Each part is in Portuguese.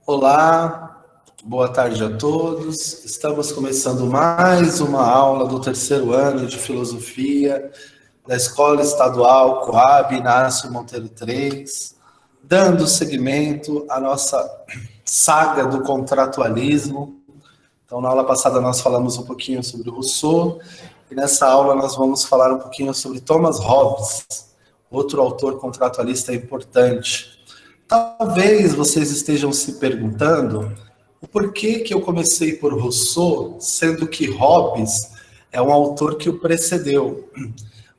Olá, boa tarde a todos. Estamos começando mais uma aula do terceiro ano de Filosofia da Escola Estadual Coab Inácio Monteiro III, dando seguimento à nossa saga do contratualismo. Então, na aula passada nós falamos um pouquinho sobre Rousseau, e nessa aula nós vamos falar um pouquinho sobre Thomas Hobbes, outro autor contratualista importante. Talvez vocês estejam se perguntando o porquê que eu comecei por Rousseau, sendo que Hobbes é um autor que o precedeu.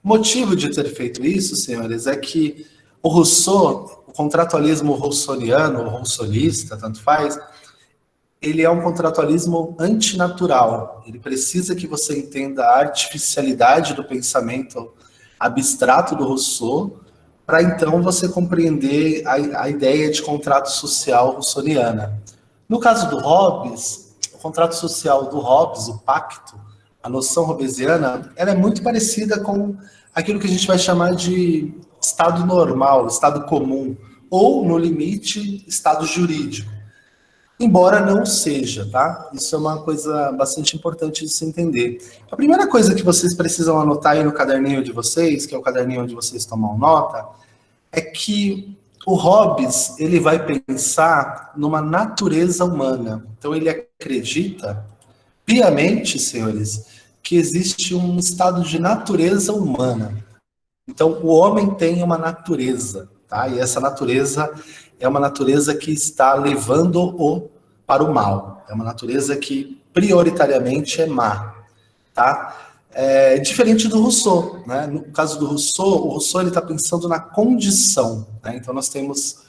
O motivo de ter feito isso, senhores, é que o Rousseau, o contratualismo roussoniano, ou roussolista, tanto faz, ele é um contratualismo antinatural. Ele precisa que você entenda a artificialidade do pensamento abstrato do Rousseau, para então você compreender a ideia de contrato social rousseauiana. No caso do Hobbes, o contrato social do Hobbes, o pacto, a noção hobbesiana, ela é muito parecida com aquilo que a gente vai chamar de estado normal, estado comum, ou, no limite, estado jurídico. Embora não seja, tá? Isso é uma coisa bastante importante de se entender. A primeira coisa que vocês precisam anotar aí no caderninho de vocês, que é o caderninho onde vocês tomam nota, é que o Hobbes, ele vai pensar numa natureza humana. Então ele acredita piamente, senhores, que existe um estado de natureza humana. Então o homem tem uma natureza, tá? E essa natureza é uma natureza que está levando-o para o mal. É uma natureza que prioritariamente é má, tá? É diferente do Rousseau, né? No caso do Rousseau, o Rousseau ele está pensando na condição, né? Então nós temos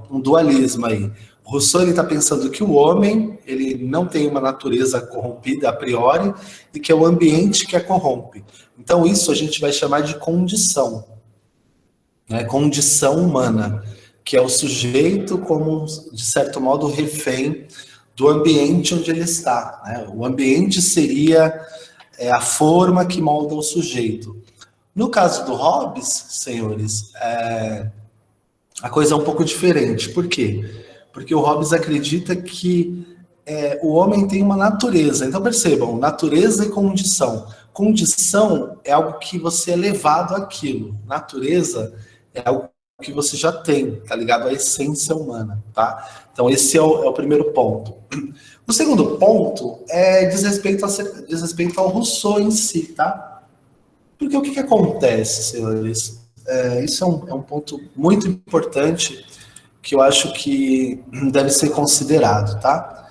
um dualismo aí. O Rousseau ele está pensando que o homem ele não tem uma natureza corrompida a priori e que é o ambiente que a corrompe. Então isso a gente vai chamar de condição, né? Condição humana, que é o sujeito como, de certo modo, refém do ambiente onde ele está, né? O ambiente seria a forma que molda o sujeito. No caso do Hobbes, senhores, a coisa é um pouco diferente. Por quê? Porque o Hobbes acredita que o homem tem uma natureza. Então percebam, natureza e condição. Condição é algo que você é levado àquilo. Natureza é algo que você já tem, tá ligado à essência humana, tá? Então esse é o primeiro ponto. O segundo ponto diz respeito ao Rousseau em si, tá? Porque o que acontece, senhores? Isso é um ponto muito importante que eu acho que deve ser considerado, tá?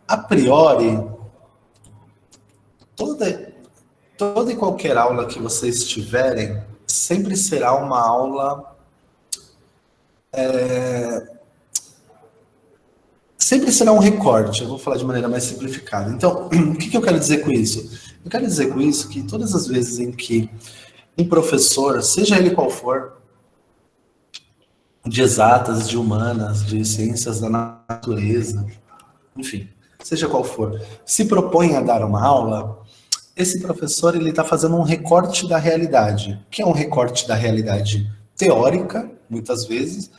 A priori, toda e qualquer aula que vocês tiverem sempre será uma aula sempre será um recorte, eu vou falar de maneira mais simplificada. Então, o que eu quero dizer com isso? Eu quero dizer com isso que todas as vezes em que um professor, seja ele qual for, de exatas, de humanas, de ciências da natureza, enfim, seja qual for, se propõe a dar uma aula, esse professor ele está fazendo um recorte da realidade, que é um recorte da realidade teórica, muitas vezes,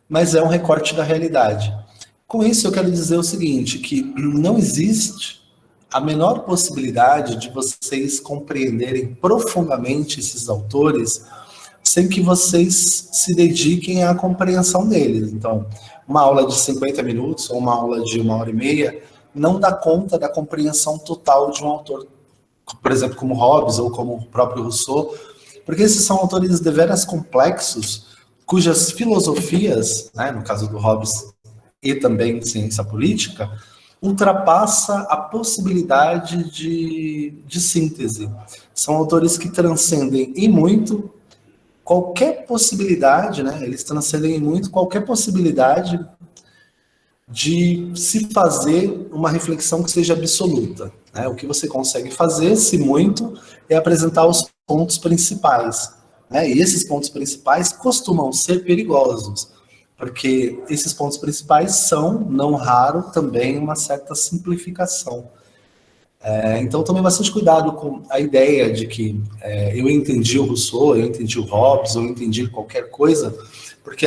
mas é um recorte da realidade. Com isso, eu quero dizer o seguinte, que não existe a menor possibilidade de vocês compreenderem profundamente esses autores sem que vocês se dediquem à compreensão deles. Então, uma aula de 50 minutos ou uma aula de 1h30 não dá conta da compreensão total de um autor, por exemplo, como Hobbes ou como o próprio Rousseau, porque esses são autores deveras complexos, cujas filosofias, né, no caso do Hobbes e também ciência política, ultrapassa a possibilidade de síntese. São autores que transcendem em muito qualquer possibilidade, né, eles transcendem em muito qualquer possibilidade de se fazer uma reflexão que seja absoluta, né? O que você consegue fazer, se muito, é apresentar os pontos principais, né? E esses pontos principais costumam ser perigosos, porque esses pontos principais são, não raro, também uma certa simplificação. Então, tomei bastante cuidado com a ideia de que eu entendi o Rousseau, eu entendi o Hobbes, eu entendi qualquer coisa, porque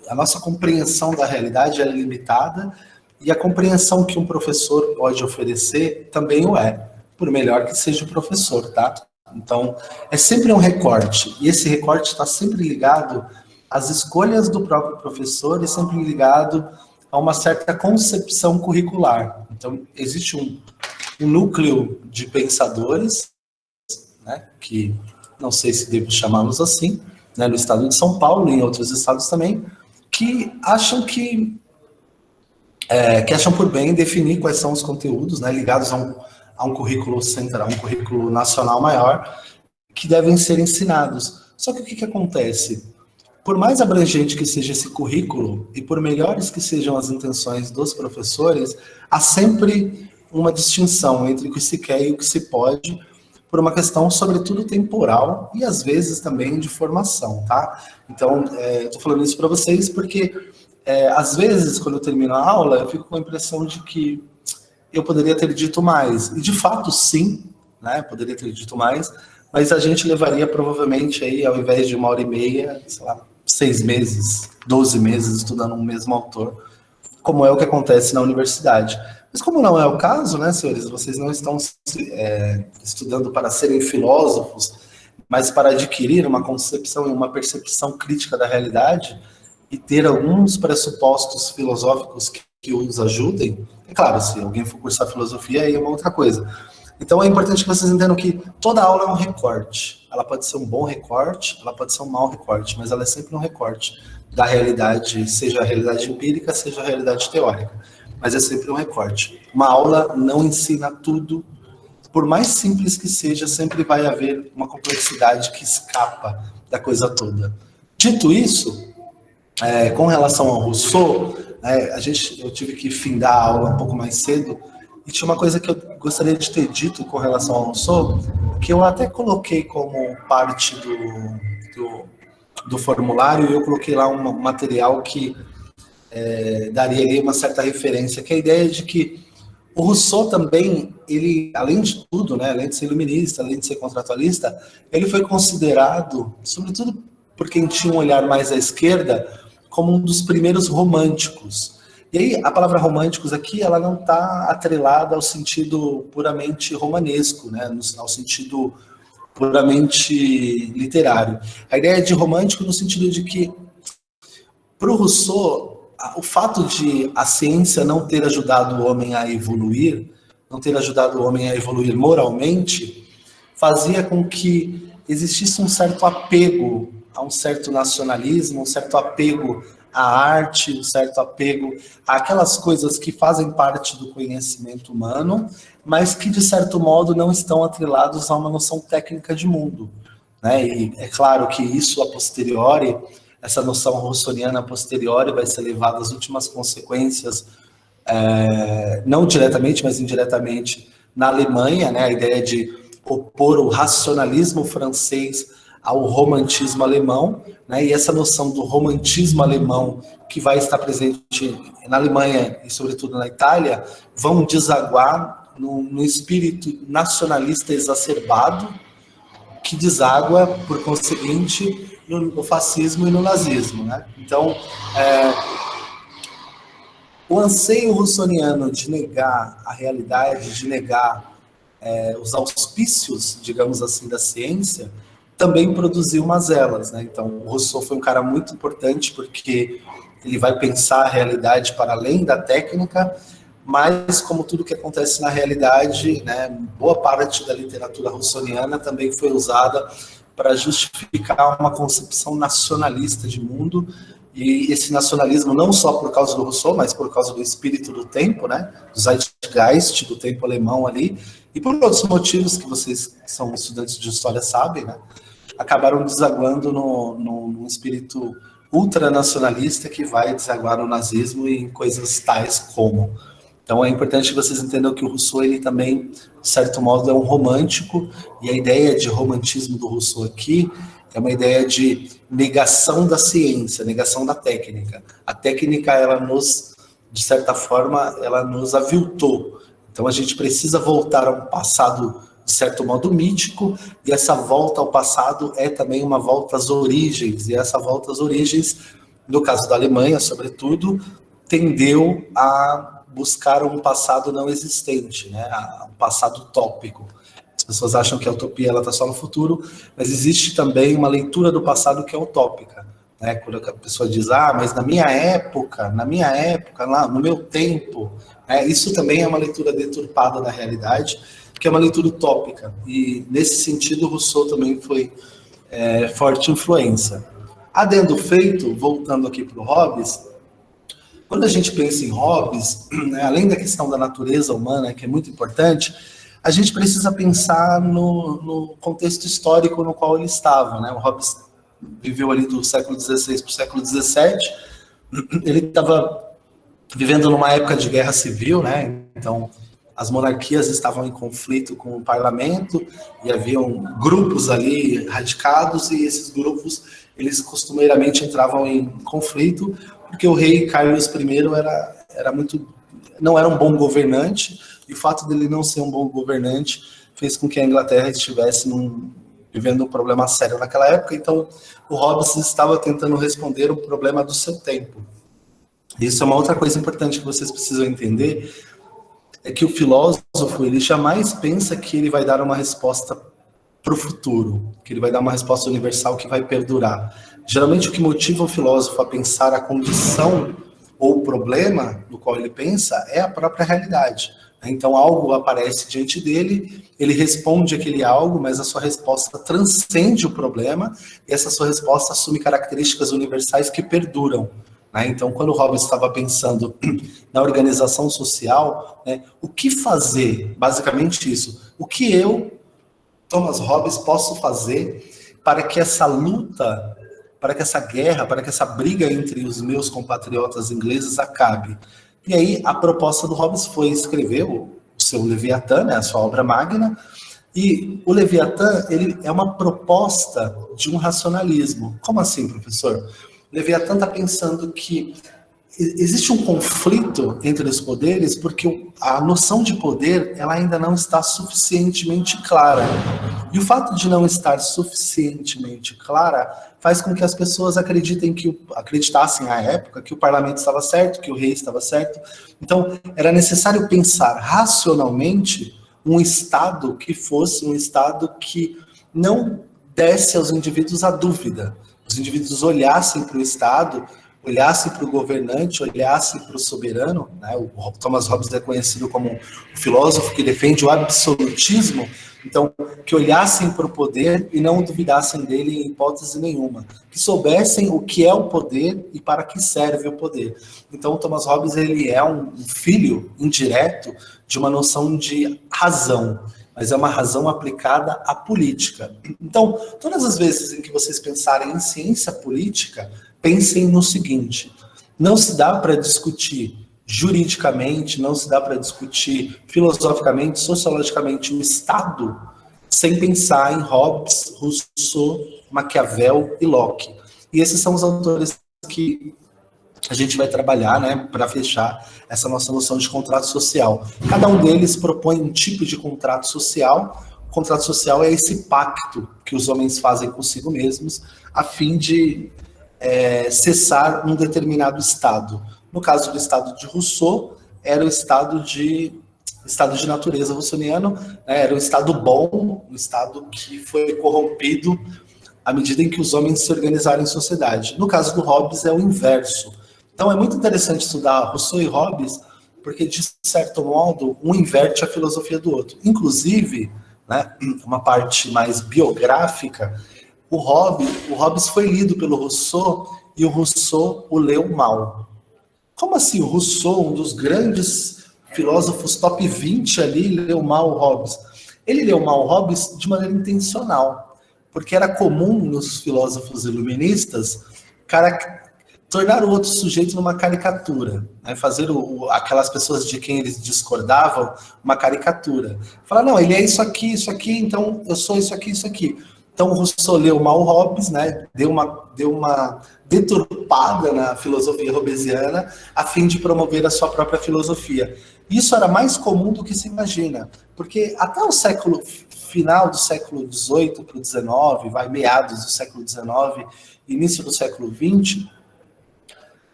a nossa compreensão da realidade é limitada e a compreensão que um professor pode oferecer também o é, por melhor que seja o professor, tá? Então, é sempre um recorte, e esse recorte está sempre ligado às escolhas do próprio professor e sempre ligado a uma certa concepção curricular. Então, existe um núcleo de pensadores, né, que não sei se devo chamá-los assim, né, no estado de São Paulo e em outros estados também, que acham acham por bem definir quais são os conteúdos, né, ligados a um currículo central, um currículo nacional maior, que devem ser ensinados. Só que o que acontece? Por mais abrangente que seja esse currículo, e por melhores que sejam as intenções dos professores, há sempre uma distinção entre o que se quer e o que se pode, por uma questão, sobretudo, temporal e, às vezes, também de formação, tá? Então, eu tô falando isso para vocês porque, às vezes, quando eu termino a aula, eu fico com a impressão de que eu poderia ter dito mais. E, de fato, sim, né? Poderia ter dito mais, mas a gente levaria, provavelmente, aí, ao invés de 1h30, sei lá, 6 meses, 12 meses estudando um mesmo autor, como é o que acontece na universidade. Mas como não é o caso, né, senhores, vocês não estão estudando para serem filósofos, mas para adquirir uma concepção e uma percepção crítica da realidade e ter alguns pressupostos filosóficos que os ajudem. É claro, se alguém for cursar filosofia, aí é uma outra coisa. Então é importante que vocês entendam que toda aula é um recorte. Ela pode ser um bom recorte, ela pode ser um mau recorte, mas ela é sempre um recorte da realidade, seja a realidade empírica, seja a realidade teórica. Mas é sempre um recorte. Uma aula não ensina tudo. Por mais simples que seja, sempre vai haver uma complexidade que escapa da coisa toda. Dito isso, com relação ao Rousseau, eu tive que findar a aula um pouco mais cedo, e tinha uma coisa que eu gostaria de ter dito com relação ao Rousseau, que eu até coloquei como parte do formulário, e eu coloquei lá um material que daria ali uma certa referência, que é a ideia de que o Rousseau também, ele, além de tudo, né, além de ser iluminista, além de ser contratualista, ele foi considerado, sobretudo por quem tinha um olhar mais à esquerda, como um dos primeiros românticos. E aí, a palavra românticos aqui, ela não está atrelada ao sentido puramente romanesco, né, ao sentido puramente literário. A ideia de romântico no sentido de que, para o Rousseau, o fato de a ciência não ter ajudado o homem a evoluir, não ter ajudado o homem a evoluir moralmente, fazia com que existisse um certo apego a um certo nacionalismo, um certo apego à arte, um certo apego àquelas coisas que fazem parte do conhecimento humano, mas que, de certo modo, não estão atrelados a uma noção técnica de mundo, né? E é claro que isso, a posteriori, essa noção rousseauiana a posteriori vai ser levada às últimas consequências, não diretamente, mas indiretamente, na Alemanha, né? A ideia de opor o racionalismo francês ao romantismo alemão, né? E essa noção do romantismo alemão, que vai estar presente na Alemanha e, sobretudo, na Itália, vão desaguar no espírito nacionalista exacerbado, que deságua, por conseguinte, no fascismo e no nazismo, né? Então, o anseio rousseauiano de negar a realidade, de negar os auspícios, digamos assim, da ciência, também produziu mazelas, né? Então, o Rousseau foi um cara muito importante porque ele vai pensar a realidade para além da técnica, mas, como tudo que acontece na realidade, né, boa parte da literatura rousseauiana também foi usada para justificar uma concepção nacionalista de mundo, e esse nacionalismo não só por causa do Rousseau, mas por causa do espírito do tempo, né, do Zeitgeist, do tempo alemão ali, e por outros motivos que vocês que são estudantes de história sabem, né, acabaram desaguando num espírito ultranacionalista que vai desaguar no nazismo e em coisas tais como... Então é importante que vocês entendam que o Rousseau, ele também, de certo modo, é um romântico, e a ideia de romantismo do Rousseau aqui é uma ideia de negação da ciência, negação da técnica. A técnica, ela nos, de certa forma, ela nos aviltou. Então a gente precisa voltar a um passado, de certo modo, mítico, e essa volta ao passado é também uma volta às origens, e essa volta às origens no caso da Alemanha, sobretudo, tendeu a buscar um passado não existente, né? Um passado utópico. As pessoas acham que a utopia está só no futuro, mas existe também uma leitura do passado que é utópica, né? Quando a pessoa diz, mas na minha época, lá no meu tempo, né? Isso também é uma leitura deturpada da realidade, que é uma leitura utópica. E nesse sentido, Rousseau também foi forte influência. Adendo feito, voltando aqui para o Hobbes, quando a gente pensa em Hobbes, né, além da questão da natureza humana, que é muito importante, a gente precisa pensar no contexto histórico no qual ele estava, né? O Hobbes viveu ali do século XVI para o século XVII, ele estava vivendo numa época de guerra civil, né? Então, as monarquias estavam em conflito com o parlamento e haviam grupos ali radicados, e esses grupos, eles costumeiramente entravam em conflito, porque o rei Carlos I não era um bom governante, e o fato dele não ser um bom governante fez com que a Inglaterra estivesse vivendo um problema sério naquela época. Então, o Hobbes estava tentando responder o problema do seu tempo. Isso é uma outra coisa importante que vocês precisam entender, é que o filósofo, ele jamais pensa que ele vai dar uma resposta para o futuro, que ele vai dar uma resposta universal que vai perdurar. Geralmente, o que motiva o filósofo a pensar a condição ou o problema no qual ele pensa é a própria realidade. Então, algo aparece diante dele, ele responde aquele algo, mas a sua resposta transcende o problema, e essa sua resposta assume características universais que perduram. Então, quando o Hobbes estava pensando na organização social, o que fazer? Basicamente isso. O que eu, Thomas Hobbes, posso fazer para que essa luta, para que essa guerra, para que essa briga entre os meus compatriotas ingleses acabe? E aí a proposta do Hobbes foi escrever o seu Leviatã, né, a sua obra magna, e o Leviatã, ele é uma proposta de um racionalismo. Como assim, professor? O Leviatã está pensando que existe um conflito entre os poderes porque a noção de poder ela ainda não está suficientemente clara. E o fato de não estar suficientemente clara faz com que as pessoas acreditassem à época que o parlamento estava certo, que o rei estava certo. Então, era necessário pensar racionalmente um Estado que fosse um Estado que não desse aos indivíduos a dúvida. Os indivíduos olhassem para o Estado, olhassem para o governante, olhassem para o soberano, né? O Thomas Hobbes é conhecido como um filósofo que defende o absolutismo, então, que olhassem para o poder e não duvidassem dele em hipótese nenhuma, que soubessem o que é o poder e para que serve o poder. Então, o Thomas Hobbes, ele é um filho indireto de uma noção de razão, mas é uma razão aplicada à política. Então, todas as vezes em que vocês pensarem em ciência política, pensem no seguinte: não se dá para discutir juridicamente, não se dá para discutir filosoficamente, sociologicamente o Estado sem pensar em Hobbes, Rousseau, Maquiavel e Locke. E esses são os autores que a gente vai trabalhar, né, para fechar essa nossa noção de contrato social. Cada um deles propõe um tipo de contrato social. O contrato social é esse pacto que os homens fazem consigo mesmos a fim de cessar um determinado estado. No caso do estado de Rousseau, era o estado de natureza russoniano, né, era um estado bom, um estado que foi corrompido à medida em que os homens se organizaram em sociedade. No caso do Hobbes, é o inverso. Então, é muito interessante estudar Rousseau e Hobbes, porque, de certo modo, um inverte a filosofia do outro. Inclusive, né, uma parte mais biográfica, o Hobbes foi lido pelo Rousseau e o Rousseau o leu mal. Como assim? O Rousseau, um dos grandes filósofos top 20 ali, leu mal o Hobbes? Ele leu mal o Hobbes de maneira intencional, porque era comum nos filósofos iluministas tornar o outro sujeito numa caricatura, né? Fazer aquelas pessoas de quem eles discordavam uma caricatura. Falar, não, ele é isso aqui, então eu sou isso aqui. Então o Rousseau leu mal o Hobbes, né? Deu uma deturpada na filosofia hobbesiana a fim de promover a sua própria filosofia. Isso era mais comum do que se imagina, porque até o final do século XVIII para o XIX, meados do século XIX, início do século XX,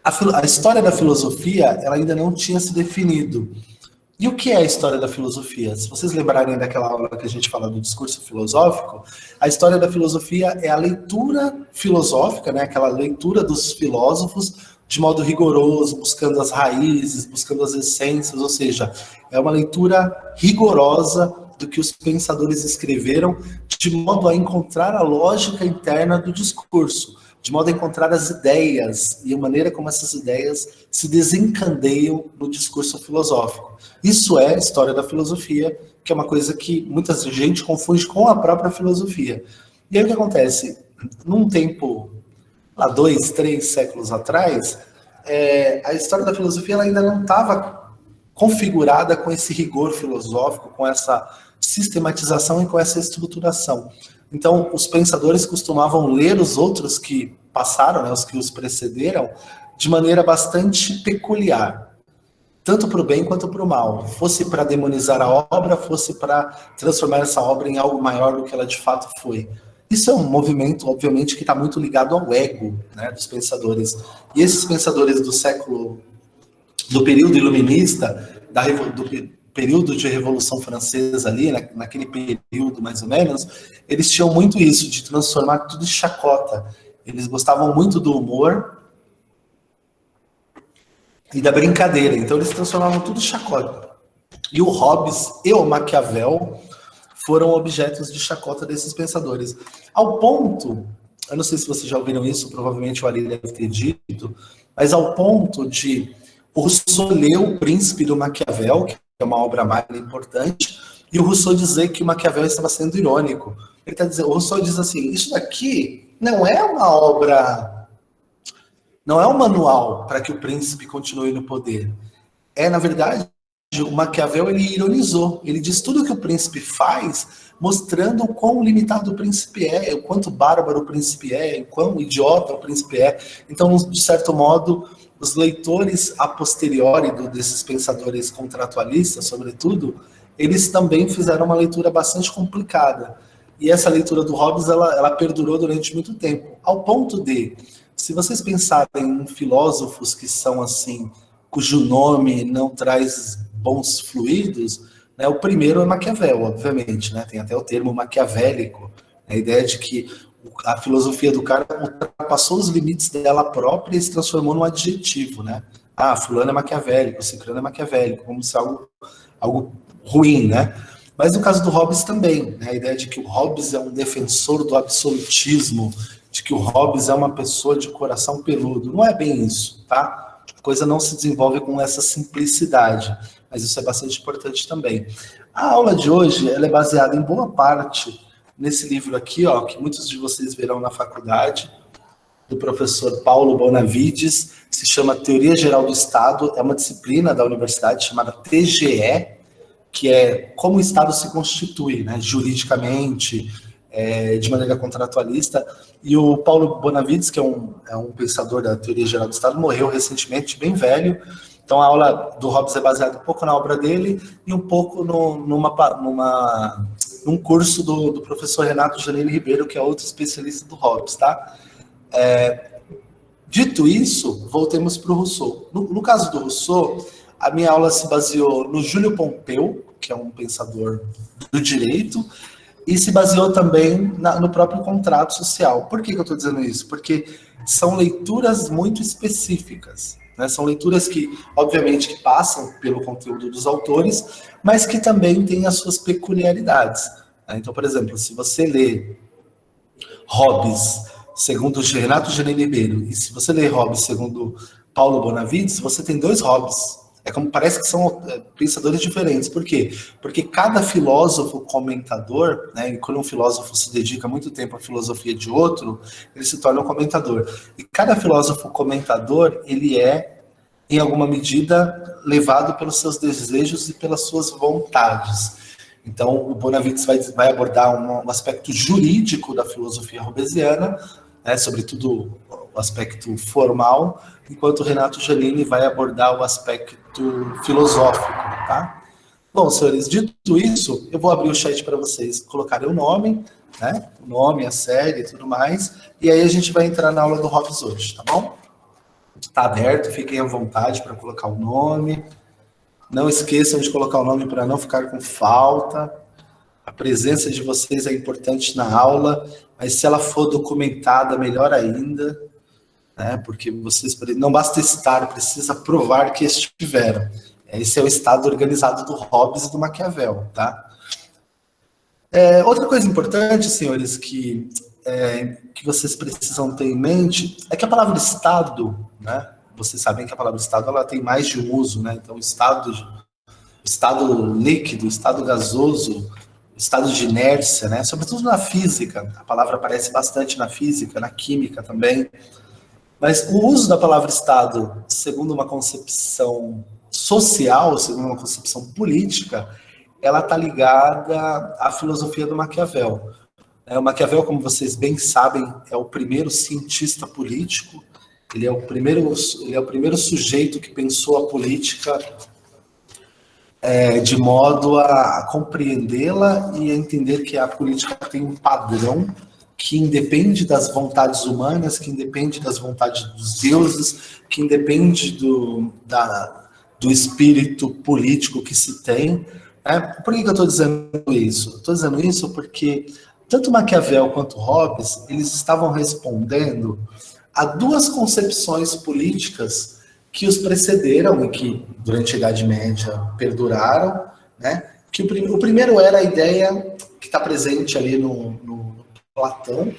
A história da filosofia, ela ainda não tinha se definido. E o que é a história da filosofia? Se vocês lembrarem daquela aula que a gente fala do discurso filosófico, a história da filosofia é a leitura filosófica, né? Aquela leitura dos filósofos de modo rigoroso, buscando as raízes, buscando as essências, ou seja, é uma leitura rigorosa do que os pensadores escreveram, de modo a encontrar a lógica interna do discurso, de modo a encontrar as ideias e a maneira como essas ideias se desencandeiam no discurso filosófico. Isso é a história da filosofia, que é uma coisa que muita gente confunde com a própria filosofia. E aí o que acontece? Num tempo, há 2, 3 séculos atrás, a história da filosofia ela ainda não estava configurada com esse rigor filosófico, com essa sistematização e com essa estruturação. Então, os pensadores costumavam ler os outros que passaram, né, os que os precederam, de maneira bastante peculiar, tanto para o bem quanto para o mal. Fosse para demonizar a obra, fosse para transformar essa obra em algo maior do que ela de fato foi. Isso é um movimento, obviamente, que está muito ligado ao ego, né, dos pensadores. E esses pensadores do período iluminista, do período de Revolução Francesa ali, naquele período mais ou menos, eles tinham muito isso, de transformar tudo em chacota. Eles gostavam muito do humor e da brincadeira, então eles transformavam tudo em chacota. E o Hobbes e o Maquiavel foram objetos de chacota desses pensadores. Ao ponto, eu não sei se vocês já ouviram isso, provavelmente o Ali deve ter dito, mas ao ponto de o Rousseau ler O Príncipe do Maquiavel, que é uma obra mais importante, e o Rousseau dizer que o Maquiavel estava sendo irônico. Ele tá dizendo, o Rousseau diz assim, isso daqui não é uma obra, não é um manual para que o príncipe continue no poder. Na verdade, o Maquiavel, ele ironizou. Ele diz tudo que o príncipe faz, mostrando o quão limitado o príncipe é, o quanto bárbaro o príncipe é, o quão idiota o príncipe é. Então, de certo modo, os leitores a posteriori desses pensadores contratualistas, sobretudo, eles também fizeram uma leitura bastante complicada. E essa leitura do Hobbes, ela perdurou durante muito tempo, ao ponto de, se vocês pensarem em filósofos que são assim, cujo nome não traz bons fluidos, né, o primeiro é Maquiavel, obviamente, né, tem até o termo maquiavélico, a ideia de que a filosofia do cara ultrapassou os limites dela própria e se transformou num adjetivo, né? Fulano é maquiavélico, ciclano é maquiavélico, como se algo ruim, né? Mas no caso do Hobbes também, né? A ideia de que o Hobbes é um defensor do absolutismo, de que o Hobbes é uma pessoa de coração peludo. Não é bem isso, tá? A coisa não se desenvolve com essa simplicidade, mas isso é bastante importante também. A aula de hoje, ela é baseada em boa parte nesse livro aqui, ó, que muitos de vocês verão na faculdade, do professor Paulo Bonavides, se chama Teoria Geral do Estado, é uma disciplina da universidade chamada TGE, que é como o Estado se constitui, né, juridicamente, de maneira contratualista, e o Paulo Bonavides, que é um pensador da Teoria Geral do Estado, morreu recentemente, bem velho. Então a aula do Hobbes é baseada um pouco na obra dele e um pouco num curso do professor Renato Janeiro Ribeiro, que é outro especialista do Hobbes, tá? Dito isso, voltemos para o Rousseau. No caso do Rousseau, a minha aula se baseou no Júlio Pompeu, que é um pensador do direito, e se baseou também no próprio contrato social. Por que eu estou dizendo isso? Porque são leituras muito específicas, né? São leituras que, obviamente, que passam pelo conteúdo dos autores, mas que também têm as suas peculiaridades, né? Então, por exemplo, se você lê Hobbes segundo Renato Janeiro Ribeiro, e se você lê Hobbes segundo Paulo Bonavides, você tem dois Hobbes. Parece que são pensadores diferentes. Por quê? Porque cada filósofo comentador, né, e quando um filósofo se dedica muito tempo à filosofia de outro, ele se torna um comentador. E cada filósofo comentador, ele é, em alguma medida, levado pelos seus desejos e pelas suas vontades. Então, o Bonavides vai abordar um aspecto jurídico da filosofia hobbesiana, né, sobretudo o aspecto formal, enquanto o Renato Giannini vai abordar o aspecto filosófico, tá? Bom, senhores, dito isso, eu vou abrir o chat para vocês colocarem o nome, né? O nome, a série e tudo mais, e aí a gente vai entrar na aula do Hobbes hoje, tá bom? Está aberto, fiquem à vontade para colocar o nome. Não esqueçam de colocar o nome para não ficar com falta. A presença de vocês é importante na aula, mas se ela for documentada, melhor ainda, né? Porque vocês não basta estar, precisa provar que estiveram. Esse é o estado organizado do Hobbes e do Maquiavel, tá? Outra coisa importante, senhores, que vocês precisam ter em mente é que a palavra Estado, né? Vocês sabem que a palavra Estado ela tem mais de um uso, né? Então, estado líquido, estado gasoso, estado de inércia, né? Sobretudo na física, a palavra aparece bastante na física, na química também. Mas o uso da palavra Estado, segundo uma concepção social, segundo uma concepção política, ela está ligada à filosofia do Maquiavel. O Maquiavel, como vocês bem sabem, é o primeiro cientista político, ele é o primeiro sujeito que pensou a política de modo a compreendê-la e a entender que a política tem um padrão que independe das vontades humanas, que independe das vontades dos deuses, que independe do espírito político que se tem. Por que eu estou dizendo isso? Estou dizendo isso porque tanto Maquiavel quanto Hobbes, eles estavam respondendo a duas concepções políticas que os precederam e que, durante a Idade Média, perduraram, né? Que o primeiro era a ideia que está presente ali no Platão,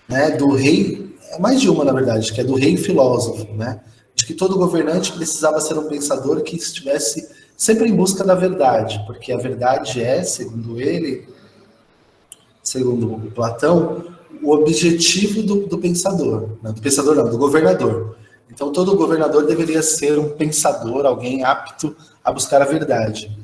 né? Do rei, mais de uma, na verdade, que é do rei filósofo, né? De que todo governante precisava ser um pensador que estivesse sempre em busca da verdade, porque a verdade é, segundo ele, segundo Platão, o objetivo do pensador, né? Do pensador não, do governador. Então, todo governador deveria ser um pensador, alguém apto a buscar a verdade.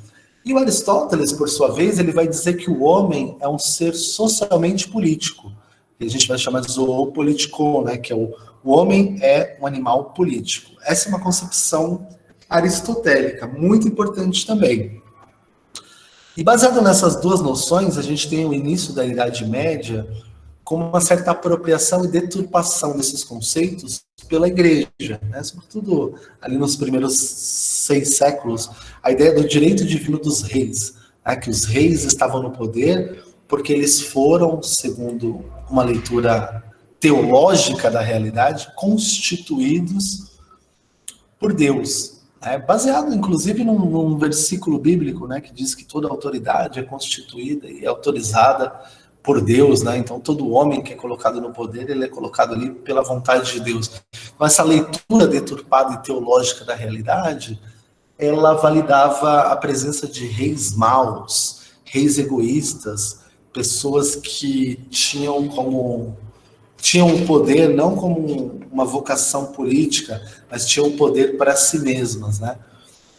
E o Aristóteles, por sua vez, ele vai dizer que o homem é um ser socialmente político, que a gente vai chamar de zoopolitico, né? Que é o homem é um animal político. Essa é uma concepção aristotélica, muito importante também. E baseado nessas duas noções, a gente tem o início da Idade Média com uma certa apropriação e deturpação desses conceitos pela Igreja, né? Sobretudo ali nos primeiros 6 séculos, a ideia do direito divino dos reis, né? Que os reis estavam no poder porque eles foram, segundo uma leitura teológica da realidade, constituídos por Deus, né? Baseado inclusive num versículo bíblico, né? Que diz que toda autoridade é constituída e é autorizada por Deus, né? Então todo homem que é colocado no poder, ele é colocado ali pela vontade de Deus. Então essa leitura deturpada e teológica da realidade, ela validava a presença de reis maus, reis egoístas, pessoas que tinham o poder não como uma vocação política, mas tinham o poder para si mesmas, né?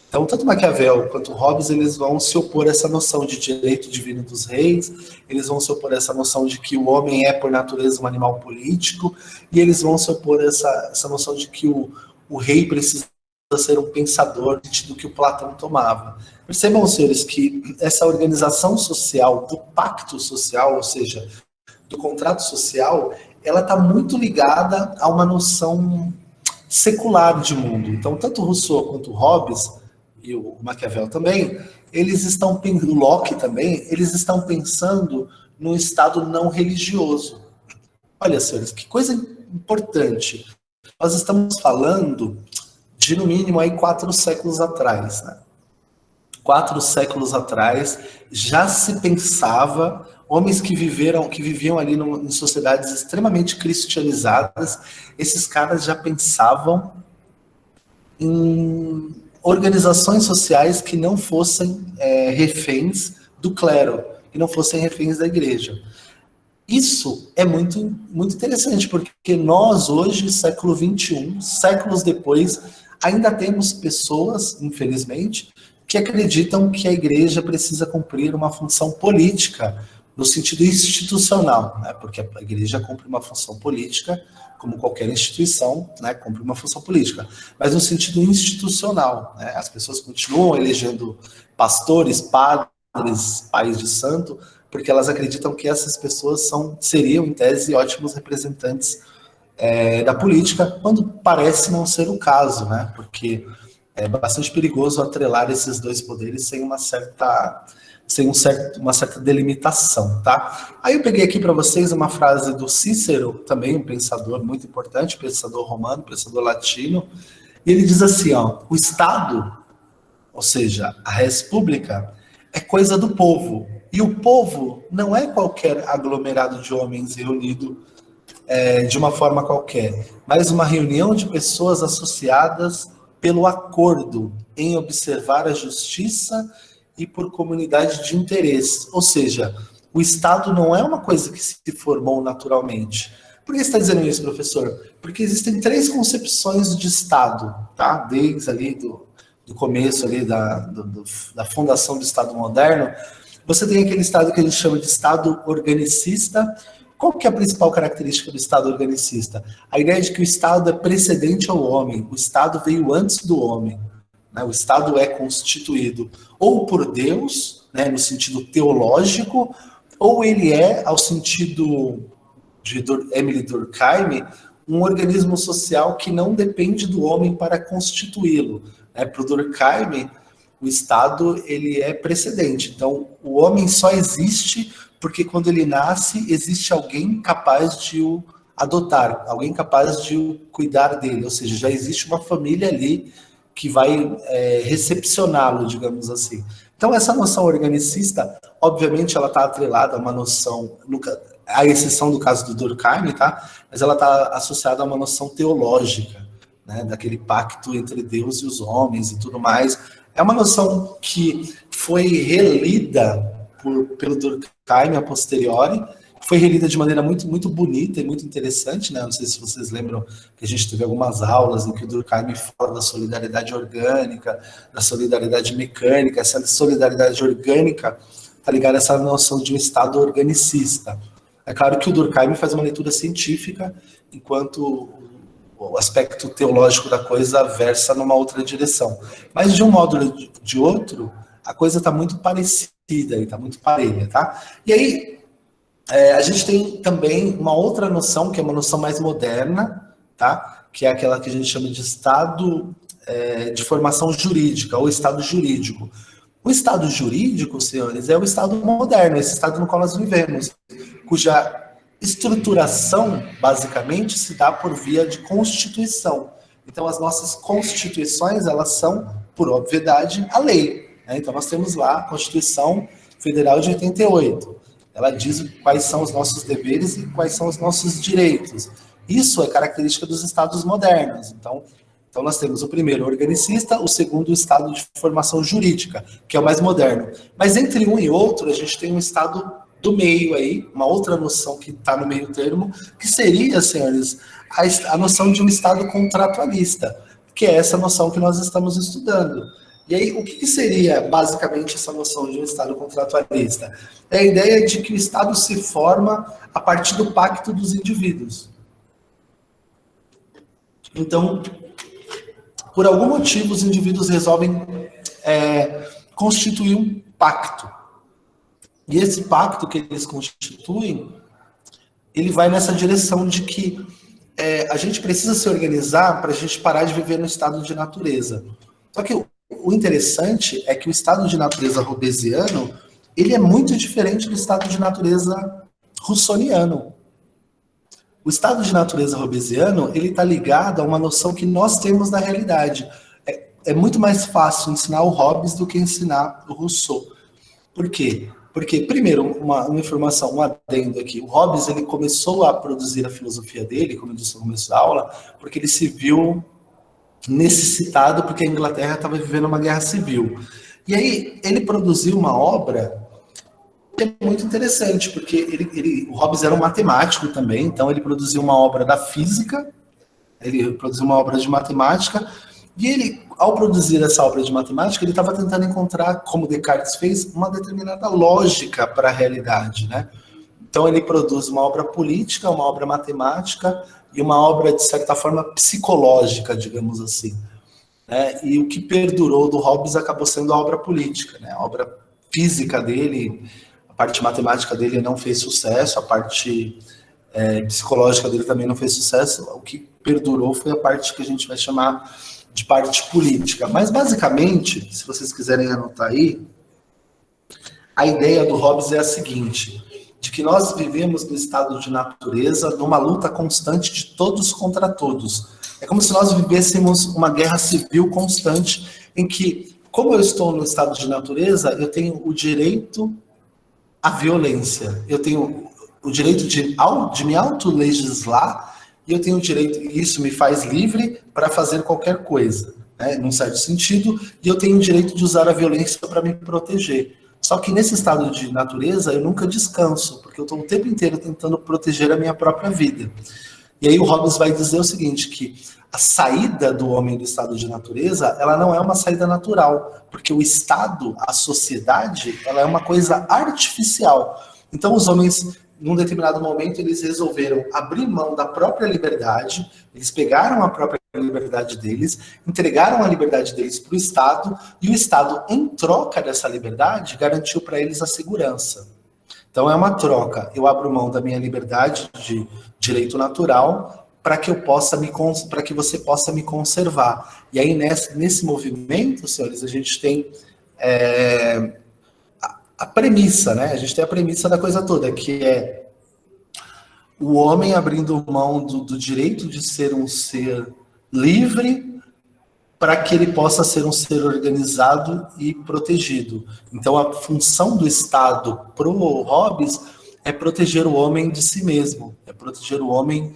Então, tanto Maquiavel quanto Hobbes, eles vão se opor a essa noção de direito divino dos reis, eles vão se opor a essa noção de que o homem é, por natureza, um animal político, e eles vão se opor a essa noção de que o rei precisa ser um pensador, no sentido que o Platão tomava. Percebam, senhores, que essa organização social, do pacto social, ou seja, do contrato social, ela está muito ligada a uma noção secular de mundo. Então, tanto Rousseau quanto Hobbes, e o Maquiavel também, o Locke também, eles estão pensando num estado não religioso. Olha, senhores, que coisa importante. Nós estamos falando de, no mínimo, aí 4 séculos atrás, né? 4 séculos atrás, já se pensava, homens que viviam ali em sociedades extremamente cristianizadas, esses caras já pensavam em organizações sociais que não fossem reféns do clero, que não fossem reféns da igreja. Isso é muito, muito interessante, porque nós hoje, século XXI, séculos depois, ainda temos pessoas, infelizmente, que acreditam que a igreja precisa cumprir uma função política, no sentido institucional, né? Porque a igreja cumpre uma função política, como qualquer instituição, né? Cumpre uma função política, mas no sentido institucional, né? As pessoas continuam elegendo pastores, padres, pais de santo, porque elas acreditam que essas pessoas seriam, em tese, ótimos representantes da política, quando parece não ser o caso, né? Porque é bastante perigoso atrelar esses dois poderes sem uma certa delimitação, tá? Aí eu peguei aqui para vocês uma frase do Cícero, também um pensador muito importante, pensador romano, pensador latino, e ele diz assim, ó, o Estado, ou seja, a res pública, é coisa do povo, e o povo não é qualquer aglomerado de homens reunido de uma forma qualquer, mas uma reunião de pessoas associadas pelo acordo em observar a justiça e por comunidade de interesses. Ou seja, o Estado não é uma coisa que se formou naturalmente. Por que você está dizendo isso, professor? Porque existem três concepções de Estado, tá? Desde ali do começo ali da fundação do Estado moderno, você tem aquele Estado que a gente chama de Estado organicista. Qual que é a principal característica do Estado organicista? A ideia de que o Estado é precedente ao homem, o Estado veio antes do homem. Né? O Estado é constituído ou por Deus, né, no sentido teológico, ou ele é, ao sentido de Emily Durkheim, um organismo social que não depende do homem para constituí-lo. Para o Durkheim, o Estado ele é precedente. Então, o homem só existe porque quando ele nasce, existe alguém capaz de o adotar, alguém capaz de o cuidar dele, ou seja, já existe uma família ali que vai recepcioná-lo, digamos assim. Então, essa noção organicista, obviamente, ela está atrelada a uma noção, à exceção do caso do Durkheim, tá? Mas ela está associada a uma noção teológica, né? Daquele pacto entre Deus e os homens e tudo mais. É uma noção que foi relida pelo Durkheim a posteriori, foi relida de maneira muito, muito bonita e muito interessante, né? Não sei se vocês lembram que a gente teve algumas aulas em que o Durkheim fala da solidariedade orgânica, da solidariedade mecânica. Essa solidariedade orgânica está ligada a essa noção de um Estado organicista. É claro que o Durkheim faz uma leitura científica, enquanto o aspecto teológico da coisa versa numa outra direção. Mas, de um modo ou de outro, a coisa está muito parecida, está muito parelha, tá? E aí, a gente tem também uma outra noção, que é uma noção mais moderna, tá? Que é aquela que a gente chama de Estado de formação jurídica, ou Estado jurídico. O Estado jurídico, senhores, é o Estado moderno, esse Estado no qual nós vivemos, cuja estruturação, basicamente, se dá por via de Constituição. Então, as nossas constituições, elas são, por obviedade, a lei. Né? Então, nós temos lá a Constituição Federal de 88. Ela diz quais são os nossos deveres e quais são os nossos direitos. Isso é característica dos Estados modernos. Então nós temos o primeiro organicista, o segundo o Estado de formação jurídica, que é o mais moderno. Mas entre um e outro, a gente tem um Estado do meio aí, uma outra noção que está no meio termo, que seria, senhores, a noção de um Estado contratualista, que é essa noção que nós estamos estudando. E aí, o que seria basicamente essa noção de um Estado contratualista? É a ideia de que o Estado se forma a partir do pacto dos indivíduos. Então, por algum motivo, os indivíduos resolvem constituir um pacto. E esse pacto que eles constituem, ele vai nessa direção de que a gente precisa se organizar para a gente parar de viver no estado de natureza. Só que o interessante é que o estado de natureza hobbesiano, ele é muito diferente do estado de natureza russoniano. O estado de natureza hobbesiano, ele está ligado a uma noção que nós temos da realidade. É muito mais fácil ensinar o Hobbes do que ensinar o Rousseau. Por quê? Porque, primeiro, uma informação, um adendo aqui. O Hobbes, ele começou a produzir a filosofia dele, como eu disse no começo da aula, porque ele se viu necessitado, porque a Inglaterra estava vivendo uma guerra civil. E aí, ele produziu uma obra que é muito interessante, porque o Hobbes era um matemático também, então ele produziu uma obra da física, ele produziu uma obra de matemática, e ele, ao produzir essa obra de matemática, ele estava tentando encontrar, como Descartes fez, uma determinada lógica para a realidade, né? Então ele produz uma obra política, uma obra matemática e uma obra, de certa forma, psicológica, digamos assim. Né? E o que perdurou do Hobbes acabou sendo a obra política, né? A obra física dele, a parte matemática dele não fez sucesso, a parte psicológica dele também não fez sucesso. O que perdurou foi a parte que a gente vai chamar de parte política. Mas, basicamente, se vocês quiserem anotar aí, a ideia do Hobbes é a seguinte, de que nós vivemos no estado de natureza, numa luta constante de todos contra todos. É como se nós vivêssemos uma guerra civil constante, em que, como eu estou no estado de natureza, eu tenho o direito à violência, eu tenho o direito de me autolegislar, e eu tenho o direito, e isso me faz livre para fazer qualquer coisa, né, num certo sentido, e eu tenho o direito de usar a violência para me proteger. Só que nesse estado de natureza eu nunca descanso, porque eu estou o tempo inteiro tentando proteger a minha própria vida. E aí o Hobbes vai dizer o seguinte, que a saída do homem do estado de natureza, ela não é uma saída natural, porque o estado, a sociedade, ela é uma coisa artificial. Então os homens, num determinado momento, eles resolveram abrir mão da própria liberdade, eles pegaram a própria liberdade deles, entregaram a liberdade deles para o Estado, e o Estado, em troca dessa liberdade, garantiu para eles a segurança. Então é uma troca, eu abro mão da minha liberdade de direito natural para que você possa me conservar. E aí nesse movimento, senhores, a gente tem a premissa, né? A gente tem a premissa da coisa toda, que é o homem abrindo mão do direito de ser um ser livre para que ele possa ser um ser organizado e protegido. Então, a função do Estado pro Hobbes é proteger o homem de si mesmo, é proteger o homem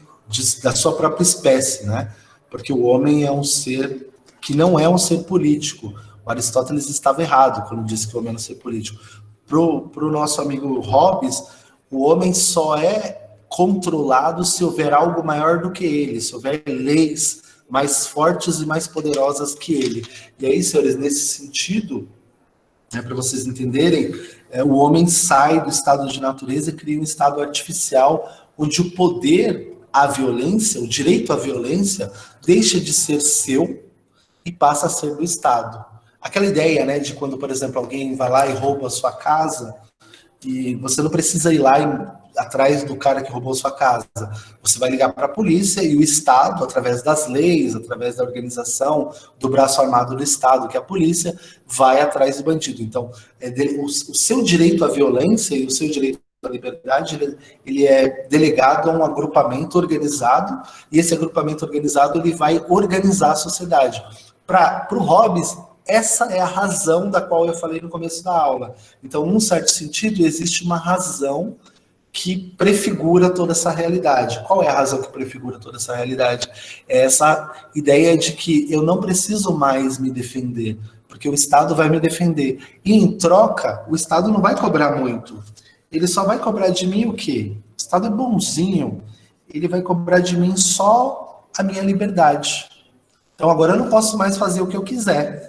da sua própria espécie, né? Porque o homem é um ser que não é um ser político. O Aristóteles estava errado quando disse que o homem é um ser político. Pro nosso amigo Hobbes, o homem só é controlado se houver algo maior do que ele, se houver leis mais fortes e mais poderosas que ele. E aí, senhores, nesse sentido, para vocês entenderem, o homem sai do estado de natureza e cria um estado artificial, onde o poder à violência, o direito à violência, deixa de ser seu e passa a ser do Estado. Aquela ideia, né, de quando, por exemplo, alguém vai lá e rouba a sua casa, e você não precisa ir lá atrás do cara que roubou sua casa. Você vai ligar para a polícia e o Estado, através das leis, através da organização, do braço armado do Estado, que é a polícia, vai atrás do bandido. Então, o seu direito à violência e o seu direito à liberdade, ele é delegado a um agrupamento organizado, e esse agrupamento organizado ele vai organizar a sociedade. Para o Hobbes, essa é a razão da qual eu falei no começo da aula. Então, num certo sentido, existe uma razão que prefigura toda essa realidade. Qual é a razão que prefigura toda essa realidade? É essa ideia de que eu não preciso mais me defender, porque o Estado vai me defender. E, em troca, o Estado não vai cobrar muito. Ele só vai cobrar de mim o quê? O Estado é bonzinho. Ele vai cobrar de mim só a minha liberdade. Então, agora eu não posso mais fazer o que eu quiser.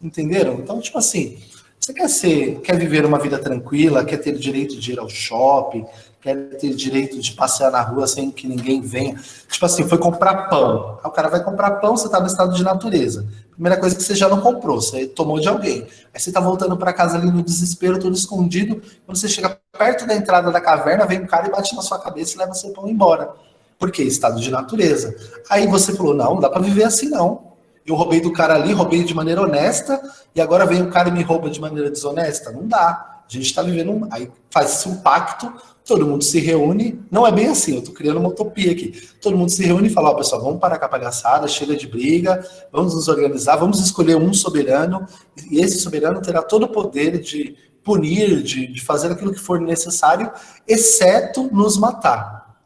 Entenderam? Então, tipo assim, você quer viver uma vida tranquila, quer ter direito de ir ao shopping, quer ter direito de passear na rua sem que ninguém venha. Tipo assim, foi comprar pão. Aí o cara vai comprar pão, você tá no estado de natureza. Primeira coisa que você já não comprou, você tomou de alguém. Aí você tá voltando para casa ali no desespero, todo escondido. Quando você chega perto da entrada da caverna, vem um cara e bate na sua cabeça e leva seu pão embora. Por quê? Estado de natureza. Aí você falou, não dá para viver assim não. Eu roubei do cara ali, roubei de maneira honesta, e agora vem um cara e me rouba de maneira desonesta? Não dá. A gente está vivendo, aí faz-se um pacto, todo mundo se reúne, não é bem assim, eu estou criando uma utopia aqui. Todo mundo se reúne e fala, ó, pessoal, vamos parar com a palhaçada, chega de briga, vamos nos organizar, vamos escolher um soberano, e esse soberano terá todo o poder de punir, de fazer aquilo que for necessário, exceto nos matar.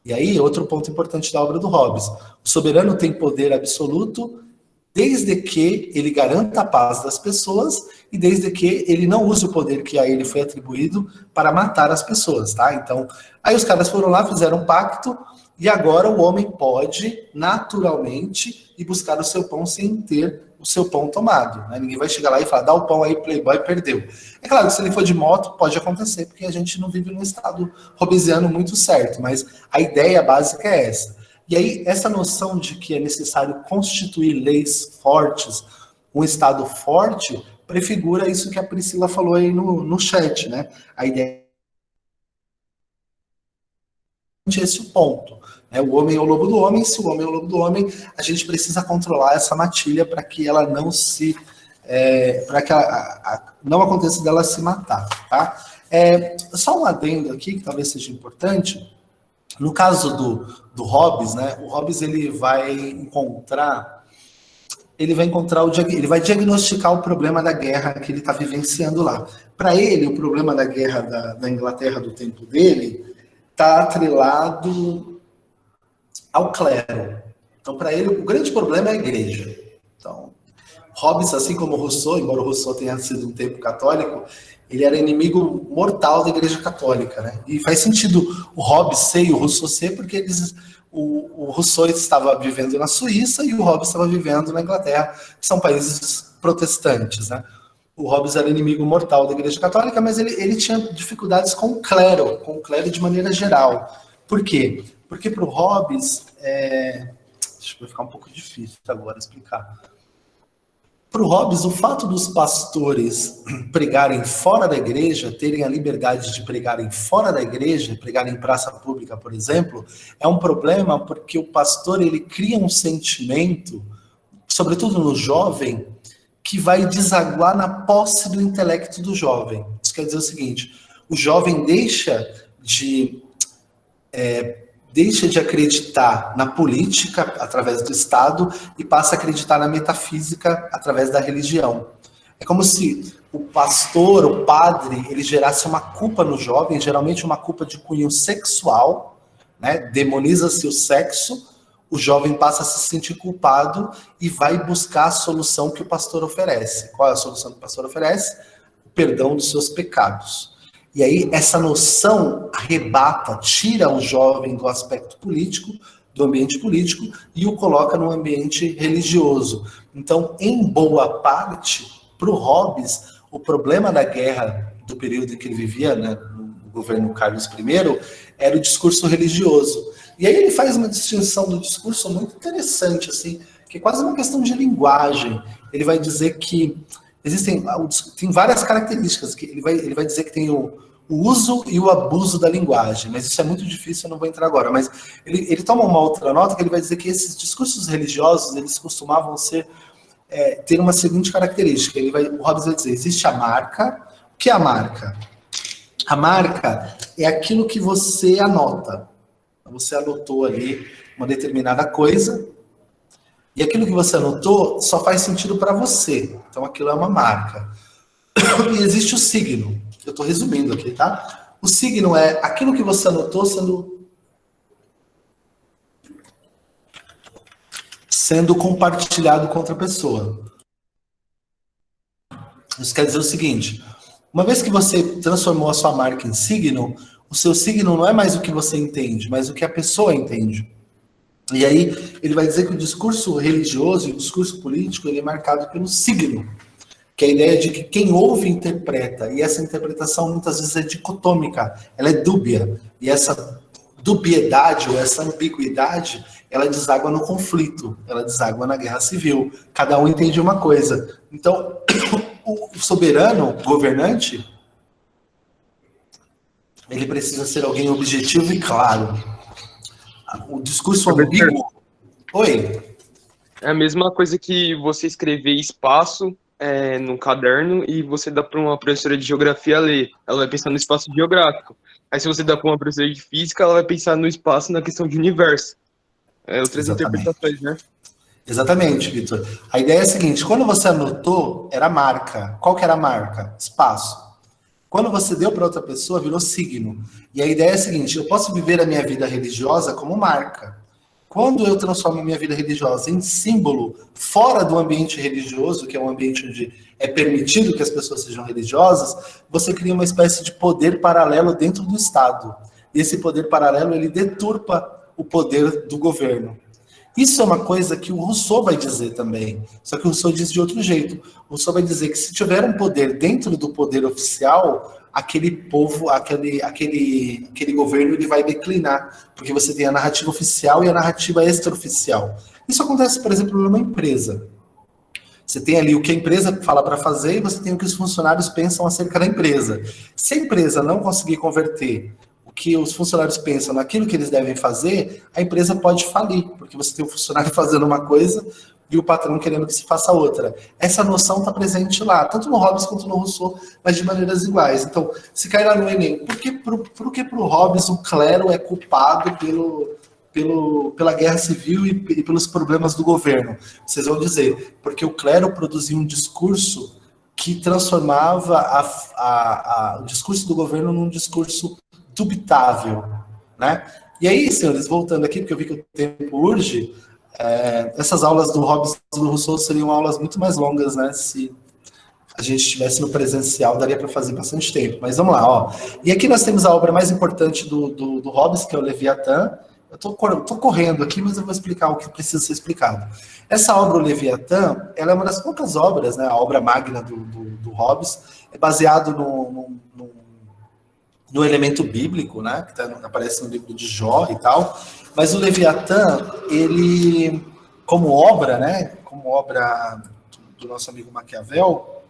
E aí, outro ponto importante da obra do Hobbes. O soberano tem poder absoluto, desde que ele garanta a paz das pessoas e desde que ele não use o poder que a ele foi atribuído para matar as pessoas, tá? Então, aí os caras foram lá, fizeram um pacto e agora o homem pode, naturalmente, ir buscar o seu pão sem ter o seu pão tomado, né? Ninguém vai chegar lá e falar, dá o pão aí, playboy, perdeu. É claro que se ele for de moto, pode acontecer, porque a gente não vive num estado hobbesiano muito certo, mas a ideia básica é essa. E aí, essa noção de que é necessário constituir leis fortes, um Estado forte, prefigura isso que a Priscila falou aí no chat, né? A ideia esse o ponto. Né? O homem é o lobo do homem, se o homem é o lobo do homem, a gente precisa controlar essa matilha para que ela não se... para que não aconteça dela se matar. Tá? Só um adendo aqui, que talvez seja importante. No caso do Hobbes, né? O Hobbes ele vai diagnosticar o problema da guerra que ele está vivenciando lá. Para ele, o problema da guerra da Inglaterra do tempo dele está atrelado ao clero. Então, para ele, o grande problema é a igreja. Então, Hobbes, assim como Rousseau, embora o Rousseau tenha sido um tempo católico, ele era inimigo mortal da igreja católica, né? E faz sentido o Hobbes ser e o Rousseau ser, porque o Rousseau estava vivendo na Suíça e o Hobbes estava vivendo na Inglaterra, que são países protestantes, né? O Hobbes era inimigo mortal da igreja católica, mas ele tinha dificuldades com o clero de maneira geral. Por quê? Porque para o Hobbes, acho que vai ficar um pouco difícil agora explicar. Para o Hobbes, o fato dos pastores pregarem fora da igreja, terem a liberdade de pregarem fora da igreja, pregarem em praça pública, por exemplo, é um problema porque o pastor ele cria um sentimento, sobretudo no jovem, que vai desaguar na posse do intelecto do jovem. Isso quer dizer o seguinte, o jovem deixa de acreditar na política através do Estado e passa a acreditar na metafísica através da religião. É como se o pastor, o padre, ele gerasse uma culpa no jovem, geralmente uma culpa de cunho sexual, né? Demoniza-se o sexo, o jovem passa a se sentir culpado e vai buscar a solução que o pastor oferece. Qual é a solução que o pastor oferece? O perdão dos seus pecados. E aí, essa noção arrebata, tira o jovem do aspecto político, do ambiente político, e o coloca no ambiente religioso. Então, em boa parte, para o Hobbes, o problema da guerra do período em que ele vivia, né, no governo Carlos I, era o discurso religioso. E aí ele faz uma distinção do discurso muito interessante, assim, que é quase uma questão de linguagem. Ele vai dizer que tem várias características, que ele vai dizer que tem o uso e o abuso da linguagem, mas isso é muito difícil, eu não vou entrar agora, mas ele toma uma outra nota que ele vai dizer que esses discursos religiosos, eles costumavam ter uma seguinte característica, o Hobbes vai dizer, existe a marca. O que é a marca? A marca é aquilo que você anota. Você anotou ali uma determinada coisa, e aquilo que você anotou só faz sentido para você. Então aquilo é uma marca. E existe o signo. Eu estou resumindo aqui, tá? O signo é aquilo que você anotou sendo compartilhado com outra pessoa. Isso quer dizer o seguinte, uma vez que você transformou a sua marca em signo, o seu signo não é mais o que você entende, mas o que a pessoa entende. E aí ele vai dizer que o discurso religioso e o discurso político ele é marcado pelo signo, que é a ideia de que quem ouve interpreta, e essa interpretação muitas vezes é dicotômica, ela é dúbia, e essa dubiedade ou essa ambiguidade, ela deságua no conflito, ela deságua na guerra civil, cada um entende uma coisa. Então, o soberano, o governante, ele precisa ser alguém objetivo e claro. O discurso ambíguo... Oi? É a mesma coisa que você escrever espaço num caderno e você dá para uma professora de geografia ler. Ela vai pensar no espaço geográfico. Aí se você dá para uma professora de física, ela vai pensar no espaço na questão de universo. Outras interpretações, né? Exatamente, Vitor. A ideia é a seguinte, quando você anotou, era marca. Qual que era a marca? Espaço. Quando você deu para outra pessoa, virou signo. E a ideia é a seguinte, eu posso viver a minha vida religiosa como marca. Quando eu transformo a minha vida religiosa em símbolo fora do ambiente religioso, que é um ambiente onde é permitido que as pessoas sejam religiosas, você cria uma espécie de poder paralelo dentro do Estado. E esse poder paralelo, ele deturpa o poder do governo. Isso é uma coisa que o Rousseau vai dizer também, só que o Rousseau diz de outro jeito. O Rousseau vai dizer que se tiver um poder dentro do poder oficial, aquele povo, aquele governo, ele vai declinar, porque você tem a narrativa oficial e a narrativa extraoficial. Isso acontece, por exemplo, numa empresa. Você tem ali o que a empresa fala para fazer e você tem o que os funcionários pensam acerca da empresa. Se a empresa não conseguir converter que os funcionários pensam naquilo que eles devem fazer, a empresa pode falir, porque você tem um funcionário fazendo uma coisa e o patrão querendo que se faça outra. Essa noção está presente lá, tanto no Hobbes quanto no Rousseau, mas de maneiras iguais. Então, se cair lá no Enem, por que para o Hobbes o clero é culpado pela guerra civil e pelos problemas do governo? Vocês vão dizer, porque o clero produzia um discurso que transformava o discurso do governo num discurso dubitável, né? E aí, senhores, voltando aqui, porque eu vi que o tempo urge, essas aulas do Hobbes e do Rousseau seriam aulas muito mais longas, né? Se a gente estivesse no presencial, daria para fazer bastante tempo. Mas vamos lá, ó. E aqui nós temos a obra mais importante do Hobbes, que é o Leviatã. Eu tô correndo aqui, mas eu vou explicar o que precisa ser explicado. Essa obra, o Leviatã, ela é uma das poucas obras, né? A obra magna do Hobbes, é baseado no elemento bíblico, né, que aparece no livro de Jó e tal, mas o Leviatã, ele, como obra, né, como obra do nosso amigo Maquiavel,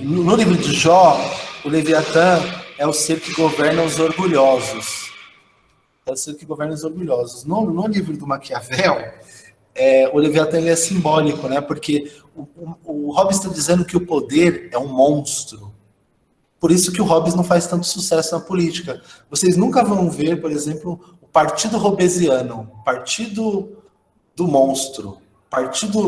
no livro de Jó, o Leviatã é o ser que governa os orgulhosos. É o ser que governa os orgulhosos. No livro do Maquiavel, o Leviatã ele é simbólico, né, porque o Hobbes está dizendo que o poder é um monstro. Por isso que o Hobbes não faz tanto sucesso na política. Vocês nunca vão ver, por exemplo, o Partido Hobbesiano, Partido do Monstro,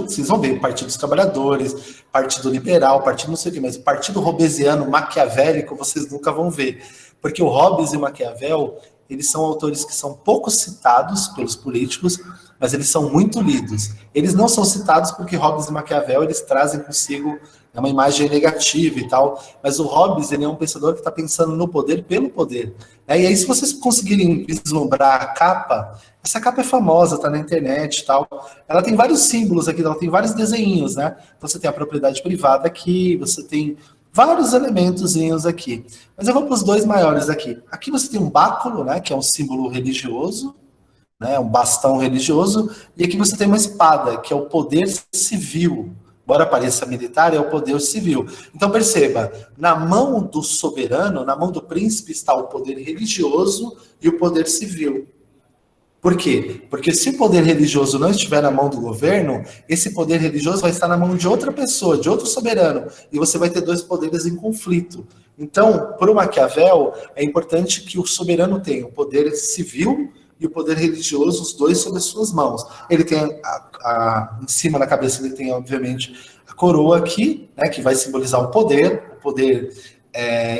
vocês vão ver, Partido dos Trabalhadores, Partido Liberal, Partido não sei o que, mas o Partido Hobbesiano, maquiavélico, vocês nunca vão ver. Porque o Hobbes e o Maquiavel, eles são autores que são pouco citados pelos políticos, mas eles são muito lidos. Eles não são citados porque Hobbes e Maquiavel, eles trazem consigo uma imagem negativa e tal, mas o Hobbes, ele é um pensador que está pensando no poder pelo poder. E aí, se vocês conseguirem vislumbrar a capa, essa capa é famosa, está na internet e tal, ela tem vários símbolos aqui, ela tem vários desenhinhos, né? Então você tem a propriedade privada aqui, você tem vários elementozinhos aqui. Mas eu vou para os dois maiores aqui. Aqui você tem um báculo, né, que é um símbolo religioso, né, um bastão religioso, e aqui você tem uma espada, que é o poder civil. Embora pareça militar, é o poder civil. Então perceba, na mão do soberano, na mão do príncipe está o poder religioso e o poder civil. Por quê? Porque se o poder religioso não estiver na mão do governo, esse poder religioso vai estar na mão de outra pessoa, de outro soberano, e você vai ter dois poderes em conflito. Então, para o Maquiavel, é importante que o soberano tenha o poder civil e o poder religioso, os dois sob as suas mãos. Ele tem em cima da cabeça, ele tem, obviamente, a coroa aqui, né, que vai simbolizar o poder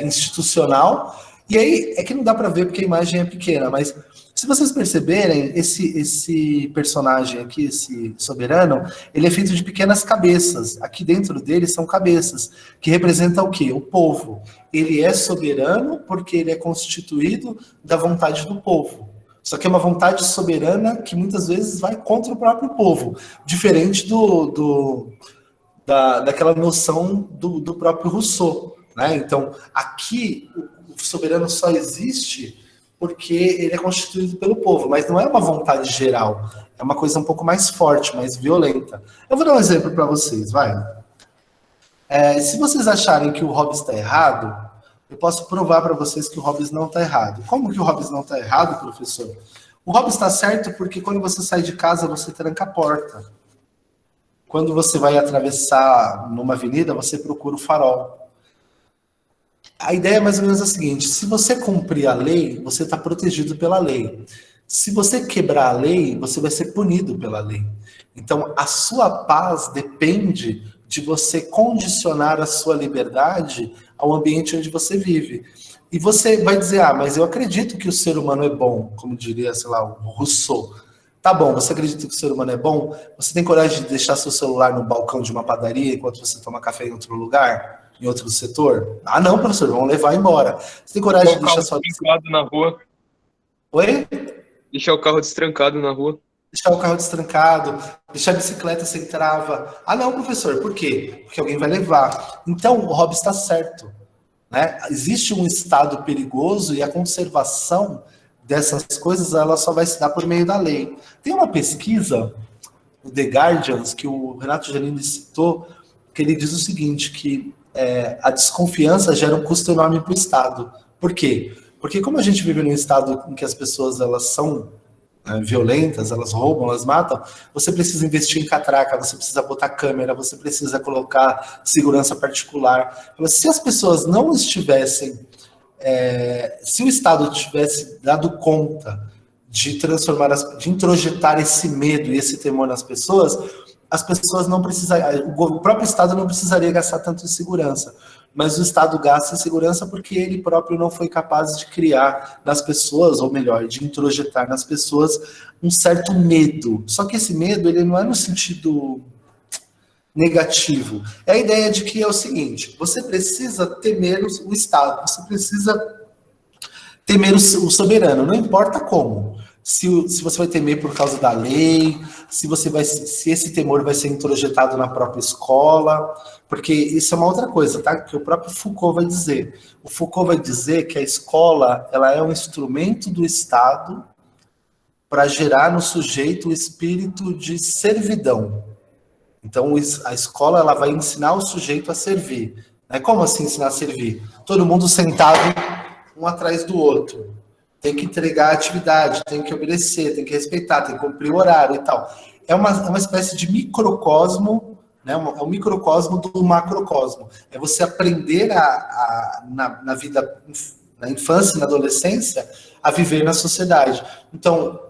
institucional. E aí, é que não dá para ver porque a imagem é pequena, mas se vocês perceberem, esse personagem aqui, esse soberano, ele é feito de pequenas cabeças. Aqui dentro dele são cabeças, que representam o quê? O povo. Ele é soberano porque ele é constituído da vontade do povo. Só que é uma vontade soberana que muitas vezes vai contra o próprio povo, diferente daquela noção do próprio Rousseau, né? Então, aqui o soberano só existe porque ele é constituído pelo povo, mas não é uma vontade geral, é uma coisa um pouco mais forte, mais violenta. Eu vou dar um exemplo para vocês, vai. Se vocês acharem que o Hobbes está errado, eu posso provar para vocês que o Hobbes não está errado. Como que o Hobbes não está errado, professor? O Hobbes está certo porque quando você sai de casa, você tranca a porta. Quando você vai atravessar numa avenida, você procura o farol. A ideia é mais ou menos a seguinte: se você cumprir a lei, você está protegido pela lei. Se você quebrar a lei, você vai ser punido pela lei. Então, a sua paz depende de você condicionar a sua liberdade ao ambiente onde você vive. E você vai dizer, mas eu acredito que o ser humano é bom, como diria, sei lá, o Rousseau. Tá bom, você acredita que o ser humano é bom? Você tem coragem de deixar seu celular no balcão de uma padaria enquanto você toma café em outro lugar? Em outro setor? Ah, não, professor, vão levar embora. Você tem coragem de deixar sua... Destrancado na rua. Oi? Deixar o carro destrancado na rua. Deixar o carro destrancado, deixar a bicicleta sem trava. Ah, não, professor, por quê? Porque alguém vai levar. Então, o Hobbes está certo, né? Existe um estado perigoso e a conservação dessas coisas, ela só vai se dar por meio da lei. Tem uma pesquisa, o The Guardians, que o Renato Giannini citou, que ele diz o seguinte, que a desconfiança gera um custo enorme para o Estado. Por quê? Porque como a gente vive num estado em que as pessoas elas são violentas, elas roubam, elas matam, você precisa investir em catraca, você precisa botar câmera, você precisa colocar segurança particular. Se as pessoas não estivessem, se o Estado tivesse dado conta de transformar, de introjetar esse medo e esse temor nas pessoas, as pessoas não precisariam, o próprio Estado não precisaria gastar tanto em segurança, mas o Estado gasta em segurança porque ele próprio não foi capaz de criar nas pessoas, ou melhor, de introjetar nas pessoas um certo medo. Só que esse medo, ele não é no sentido negativo. É a ideia de que é o seguinte, você precisa temer o Estado, você precisa temer o soberano, não importa como. Se você vai temer por causa da lei, se esse temor vai ser introjetado na própria escola, porque isso é uma outra coisa, tá? Que o próprio Foucault vai dizer. O Foucault vai dizer que a escola, ela é um instrumento do Estado para gerar no sujeito o espírito de servidão. Então, a escola, ela vai ensinar o sujeito a servir. Como assim ensinar a servir? Todo mundo sentado um atrás do outro. Tem que entregar a atividade, tem que obedecer, tem que respeitar, tem que cumprir o horário e tal. É uma espécie de microcosmo, né? É um microcosmo do macrocosmo. É você aprender na vida, na infância e na adolescência, a viver na sociedade. Então,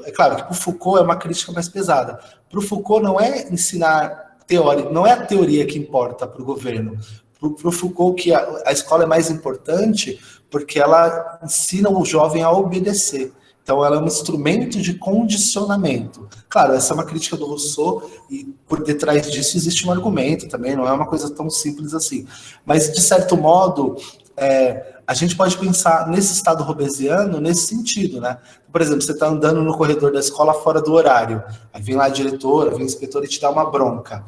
é claro que para o Foucault é uma crítica mais pesada. Para o Foucault não é ensinar teoria, não é a teoria que importa para o governo. Para o Foucault, que a escola é mais importante porque ela ensina o jovem a obedecer. Então, ela é um instrumento de condicionamento. Claro, essa é uma crítica do Rousseau, e por detrás disso existe um argumento também, não é uma coisa tão simples assim. Mas, de certo modo, a gente pode pensar nesse estado hobbesiano nesse sentido, né? Por exemplo, você está andando no corredor da escola fora do horário, aí vem lá a diretora, vem o inspetor e te dá uma bronca.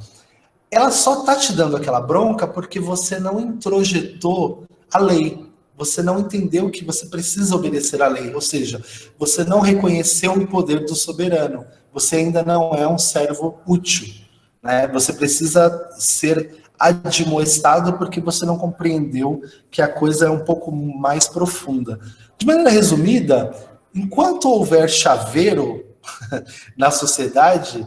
Ela só está te dando aquela bronca porque você não introjetou a lei. Você não entendeu que você precisa obedecer à lei. Ou seja, você não reconheceu o poder do soberano. Você ainda não é um servo útil, né? Você precisa ser admoestado porque você não compreendeu que a coisa é um pouco mais profunda. De maneira resumida, enquanto houver chaveiro na sociedade,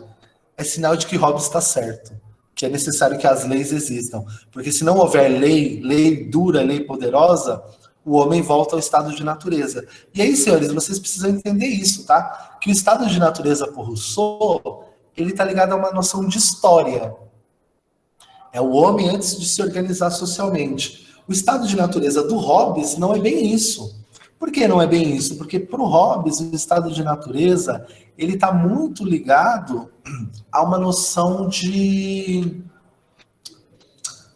é sinal de que Hobbes está certo, que é necessário que as leis existam. Porque se não houver lei dura, lei poderosa, o homem volta ao estado de natureza. E aí, senhores, vocês precisam entender isso, tá? Que o estado de natureza por Rousseau, ele está ligado a uma noção de história. É o homem antes de se organizar socialmente. O estado de natureza do Hobbes não é bem isso. Por que não é bem isso? Porque para o Hobbes, o estado de natureza, ele está muito ligado a uma noção de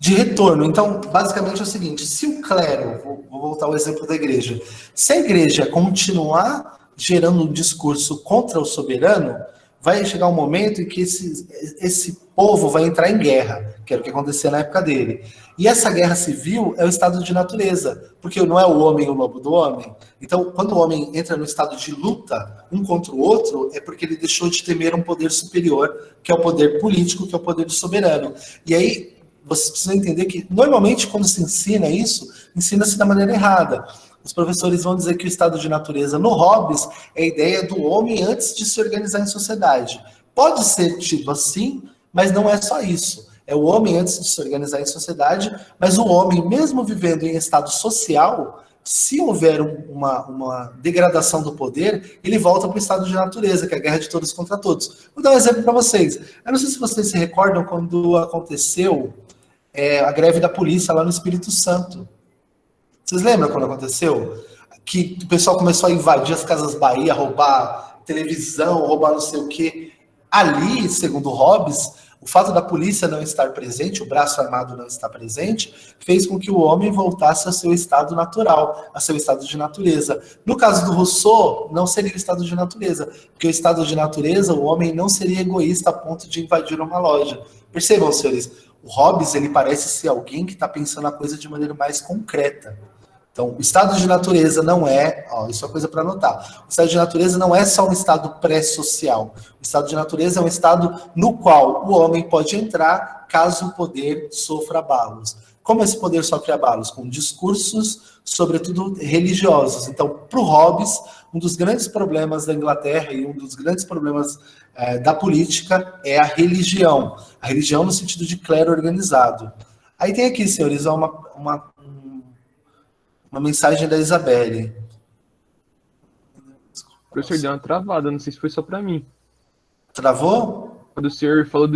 retorno. Então, basicamente é o seguinte, se o clero, vou voltar ao exemplo da igreja, se a igreja continuar gerando um discurso contra o soberano, vai chegar um momento em que esse povo vai entrar em guerra, que era o que acontecia na época dele. E essa guerra civil é o estado de natureza, porque não é o homem o lobo do homem. Então, quando o homem entra no estado de luta um contra o outro, é porque ele deixou de temer um poder superior, que é o poder político, que é o poder do soberano. E aí, vocês precisam entender que, normalmente, quando se ensina isso, ensina-se da maneira errada. Os professores vão dizer que o estado de natureza no Hobbes é a ideia do homem antes de se organizar em sociedade. Pode ser tido assim, mas não é só isso. É o homem antes de se organizar em sociedade, mas o homem, mesmo vivendo em estado social, se houver uma degradação do poder, ele volta para o estado de natureza, que é a guerra de todos contra todos. Vou dar um exemplo para vocês. Eu não sei se vocês se recordam quando aconteceu a greve da polícia lá no Espírito Santo. Vocês lembram quando aconteceu? Que o pessoal começou a invadir as Casas Bahia, roubar televisão, roubar não sei o quê. Ali, segundo Hobbes, o fato da polícia não estar presente, o braço armado não estar presente, fez com que o homem voltasse ao seu estado natural, ao seu estado de natureza. No caso do Rousseau, não seria o estado de natureza, porque o estado de natureza, o homem não seria egoísta a ponto de invadir uma loja. Percebam, senhores, o Hobbes, ele parece ser alguém que está pensando a coisa de maneira mais concreta. Então, o estado de natureza não é, isso é uma coisa para anotar, o estado de natureza não é só um estado pré-social. O estado de natureza é um estado no qual o homem pode entrar caso o poder sofra abalos. Como esse poder sofre abalos? Com discursos, sobretudo religiosos. Então, para o Hobbes, um dos grandes problemas da Inglaterra e um dos grandes problemas da política é a religião. A religião no sentido de clero organizado. Aí tem aqui, senhores, uma mensagem da Isabelle. Professor, deu uma travada, não sei se foi só para mim. Travou? Quando o senhor falou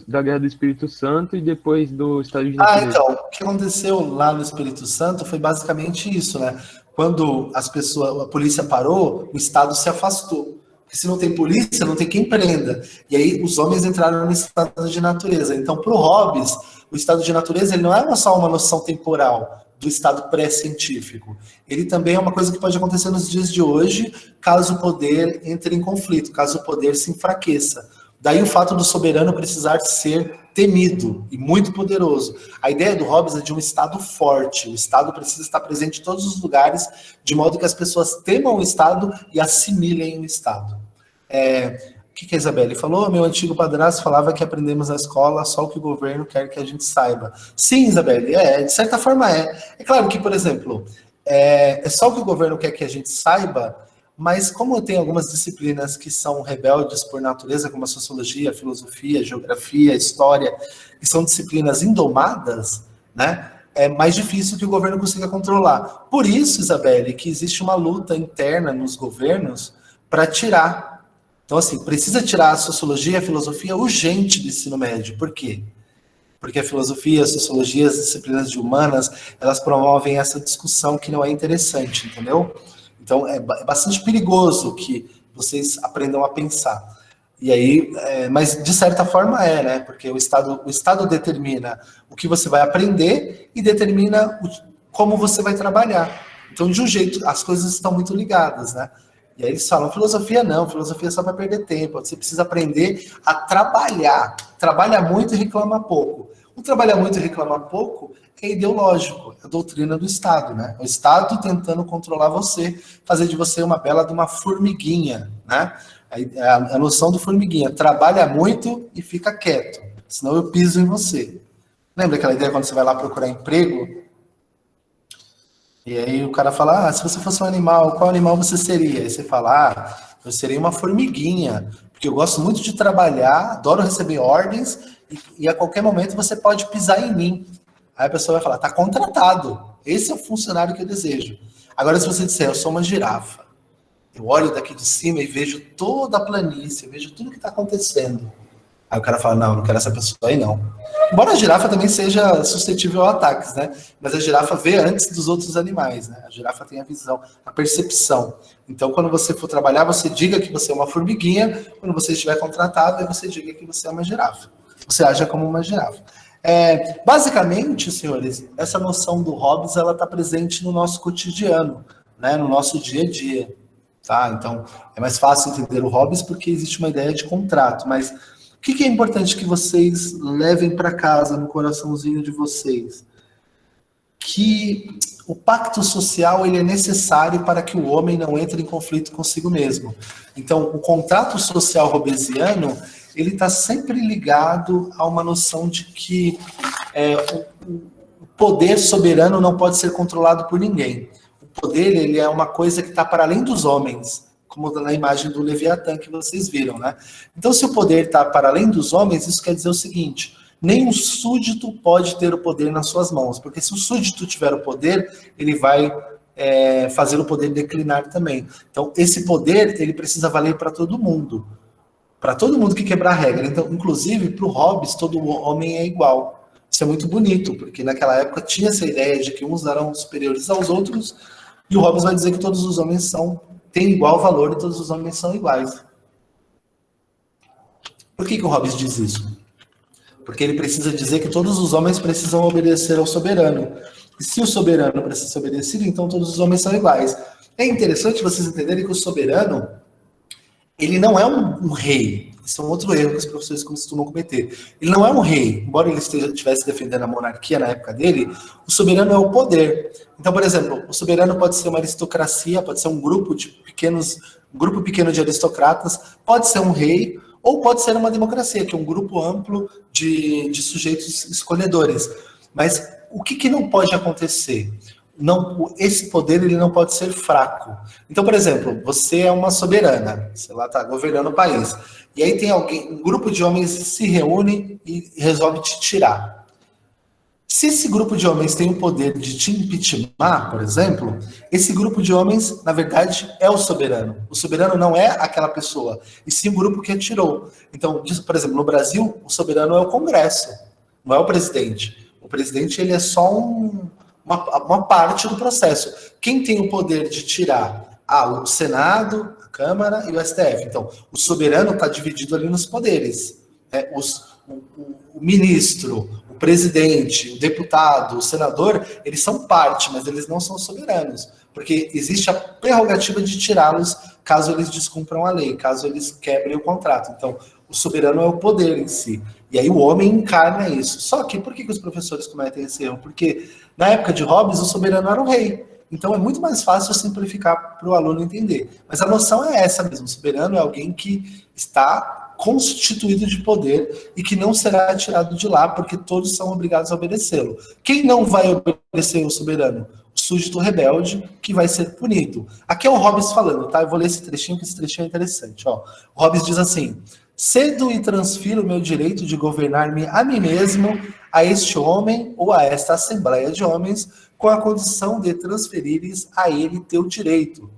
da Guerra do Espírito Santo e depois do Estado de Natureza. Então, o que aconteceu lá no Espírito Santo foi basicamente isso, né? Quando a polícia parou, o Estado se afastou. Porque se não tem polícia, não tem quem prenda. E aí os homens entraram no estado de natureza. Então, para o Hobbes, o estado de natureza ele não é só uma noção temporal do estado pré-científico. Ele também é uma coisa que pode acontecer nos dias de hoje, caso o poder entre em conflito, caso o poder se enfraqueça. Daí o fato do soberano precisar ser temido e muito poderoso. A ideia do Hobbes é de um Estado forte. O Estado precisa estar presente em todos os lugares, de modo que as pessoas temam o Estado e assimilem o Estado. O que a Isabelle falou? Meu antigo padrasto falava que aprendemos na escola só o que o governo quer que a gente saiba. Sim, Isabelle, de certa forma é. É claro que, por exemplo, é só o que o governo quer que a gente saiba, mas como tem algumas disciplinas que são rebeldes por natureza, como a sociologia, a filosofia, a geografia, a história, que são disciplinas indomadas, né? É mais difícil que o governo consiga controlar. Por isso, Isabelle, que existe uma luta interna nos governos para tirar. Então, assim, precisa tirar a sociologia e a filosofia urgente do ensino médio. Por quê? Porque a filosofia, a sociologia, as disciplinas de humanas, elas promovem essa discussão que não é interessante, entendeu? Então, é bastante perigoso que vocês aprendam a pensar. E aí, mas de certa forma né? Porque o Estado determina o que você vai aprender e determina como você vai trabalhar. Então, de um jeito, as coisas estão muito ligadas, né? E aí eles falam, filosofia não, filosofia só para perder tempo. Você precisa aprender a trabalhar. Trabalha muito e reclama pouco. O trabalhar muito e reclamar pouco é ideológico, é a doutrina do Estado, né? O Estado tentando controlar você, fazer de você uma bela de uma formiguinha, né? A noção do formiguinha, trabalha muito e fica quieto, senão eu piso em você. Lembra aquela ideia quando você vai lá procurar emprego? E aí o cara fala, se você fosse um animal, qual animal você seria? Aí você fala, eu seria uma formiguinha, porque eu gosto muito de trabalhar, adoro receber ordens, e a qualquer momento você pode pisar em mim. Aí a pessoa vai falar, tá contratado, esse é o funcionário que eu desejo. Agora se você disser, eu sou uma girafa, eu olho daqui de cima e vejo toda a planície, vejo tudo que está acontecendo. Aí o cara fala, não quero essa pessoa aí não. Embora a girafa também seja suscetível a ataques, né? Mas a girafa vê antes dos outros animais, né? A girafa tem a visão, a percepção. Então, quando você for trabalhar, você diga que você é uma formiguinha. Quando você estiver contratado, aí você diga que você é uma girafa. Você aja como uma girafa. Basicamente, senhores, essa noção do Hobbes, ela está presente no nosso cotidiano, né? No nosso dia a dia. Tá? Então, é mais fácil entender o Hobbes porque existe uma ideia de contrato, mas o que é importante que vocês levem para casa, no coraçãozinho de vocês? Que o pacto social ele é necessário para que o homem não entre em conflito consigo mesmo. Então, o contrato social hobbesiano, ele está sempre ligado a uma noção de que o poder soberano não pode ser controlado por ninguém. O poder ele é uma coisa que está para além dos homens, como na imagem do Leviatã que vocês viram, né? Então, se o poder está para além dos homens, isso quer dizer o seguinte: nem um súdito pode ter o poder nas suas mãos, porque se o súdito tiver o poder, ele vai fazer o poder declinar também. Então, esse poder, ele precisa valer para todo mundo que quebrar a regra. Então, inclusive, para o Hobbes, todo homem é igual. Isso é muito bonito, porque naquela época tinha essa ideia de que uns eram superiores aos outros, e o Hobbes vai dizer que todos os homens têm igual valor e todos os homens são iguais. Por que o Hobbes diz isso? Porque ele precisa dizer que todos os homens precisam obedecer ao soberano. E se o soberano precisa ser obedecido, então todos os homens são iguais. É interessante vocês entenderem que o soberano, ele não é um rei. Isso é um outro erro que os professores costumam cometer. Ele não é um rei. Embora ele estivesse defendendo a monarquia na época dele, o soberano é o poder. Então, por exemplo, o soberano pode ser uma aristocracia, pode ser um grupo pequeno de aristocratas, pode ser um rei, ou pode ser uma democracia, que é um grupo amplo de sujeitos escolhedores. Mas o que não pode acontecer? Não, esse poder ele não pode ser fraco. Então, por exemplo, você é uma soberana, você lá está governando o país, e aí tem alguém, um grupo de homens se reúne e resolve te tirar. Se esse grupo de homens tem o poder de te impeachment, por exemplo, esse grupo de homens, na verdade, é o soberano. O soberano não é aquela pessoa, e sim o grupo que a tirou. Então, por exemplo, no Brasil, o soberano é o Congresso, não é o presidente. O presidente ele é só uma parte do processo. Quem tem o poder de tirar? O Senado, a Câmara e o STF. Então, o soberano está dividido ali nos poderes. Né? O ministro, o presidente, o deputado, o senador, eles são parte, mas eles não são soberanos, porque existe a prerrogativa de tirá-los caso eles descumpram a lei, caso eles quebrem o contrato. Então, o soberano é o poder em si. E aí o homem encarna isso. Só que por que os professores cometem esse erro? Porque na época de Hobbes, o soberano era o rei. Então é muito mais fácil simplificar para o aluno entender. Mas a noção é essa mesmo. O soberano é alguém que está constituído de poder e que não será tirado de lá, porque todos são obrigados a obedecê-lo. Quem não vai obedecer o soberano? O súdito rebelde, que vai ser punido. Aqui é o Hobbes falando, tá? Eu vou ler esse trechinho, que esse trechinho é interessante. Ó. O Hobbes diz assim: cedo e transfiro o meu direito de governar-me a mim mesmo, a este homem ou a esta assembleia de homens, com a condição de transferires a ele teu direito,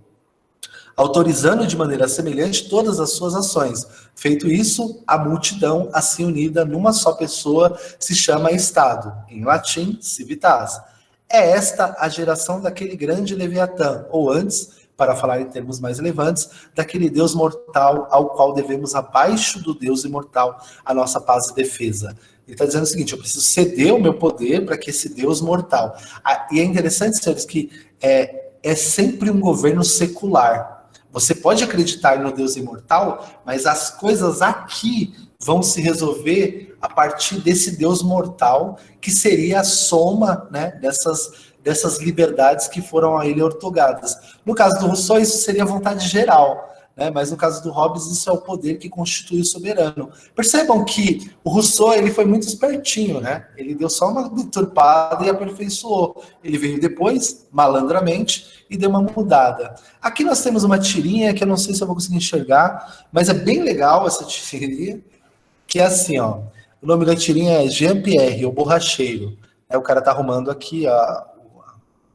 autorizando de maneira semelhante todas as suas ações. Feito isso, a multidão, assim unida numa só pessoa, se chama Estado, em latim, civitas. É esta a geração daquele grande Leviatã, ou antes, para falar em termos mais relevantes, daquele Deus mortal ao qual devemos, abaixo do Deus imortal, a nossa paz e defesa. Ele está dizendo o seguinte: eu preciso ceder o meu poder para que esse Deus mortal... E é interessante, senhores, que é sempre um governo secular. Você pode acreditar no Deus imortal, mas as coisas aqui vão se resolver a partir desse Deus mortal, que seria a soma, né, dessas liberdades que foram a ele ortogadas. No caso do Rousseau, isso seria a vontade geral, né, mas no caso do Hobbes, isso é o poder que constitui o soberano. Percebam que o Rousseau ele foi muito espertinho, né? Ele deu só uma deturpada e aperfeiçoou. Ele veio depois, malandramente, e deu uma mudada. Aqui nós temos uma tirinha que eu não sei se eu vou conseguir enxergar, mas é bem legal essa tirinha, que é assim, ó. O nome da tirinha é Jean-Pierre, o borracheiro. O cara tá arrumando aqui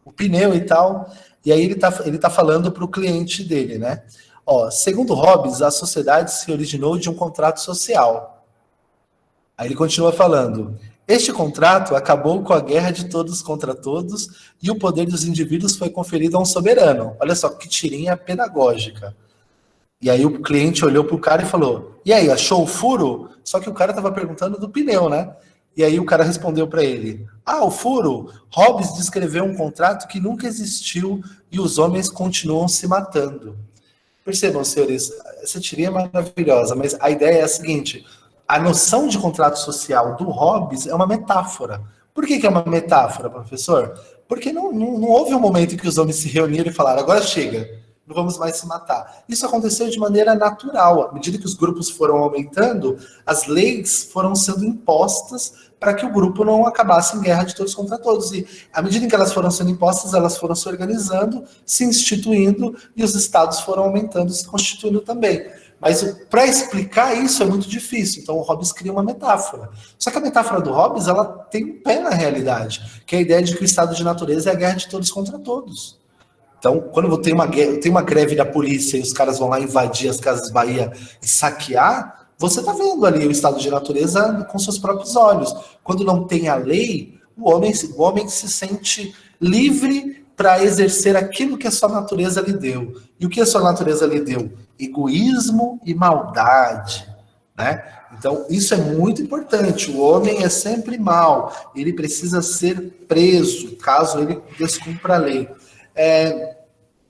o pneu e tal, e aí ele tá falando para o cliente dele, né? Ó, segundo Hobbes, a sociedade se originou de um contrato social. Aí ele continua falando: este contrato acabou com a guerra de todos contra todos e o poder dos indivíduos foi conferido a um soberano. Olha só que tirinha pedagógica. E aí o cliente olhou para o cara e falou: e aí, achou o furo? Só que o cara estava perguntando do pneu, né? E aí o cara respondeu para ele: o furo? Hobbes descreveu um contrato que nunca existiu e os homens continuam se matando. Percebam, senhores, essa tirinha é maravilhosa, mas a ideia é a seguinte: a noção de contrato social do Hobbes é uma metáfora. Por que é uma metáfora, professor? Porque não houve um momento em que os homens se reuniram e falaram: agora chega, não vamos mais se matar. Isso aconteceu de maneira natural. À medida que os grupos foram aumentando, as leis foram sendo impostas para que o grupo não acabasse em guerra de todos contra todos. E à medida em que elas foram sendo impostas, elas foram se organizando, se instituindo, e os estados foram aumentando, se constituindo também. Mas para explicar isso é muito difícil. Então o Hobbes cria uma metáfora. Só que a metáfora do Hobbes, ela tem um pé na realidade, que é a ideia de que o estado de natureza é a guerra de todos contra todos. Então, quando tem uma greve da polícia e os caras vão lá invadir as Casas Bahia e saquear, você está vendo ali o estado de natureza com seus próprios olhos. Quando não tem a lei, o homem se sente livre para exercer aquilo que a sua natureza lhe deu. E o que a sua natureza lhe deu? Egoísmo e maldade, né? Então, isso é muito importante. O homem é sempre mau. Ele precisa ser preso, caso ele descumpra a lei.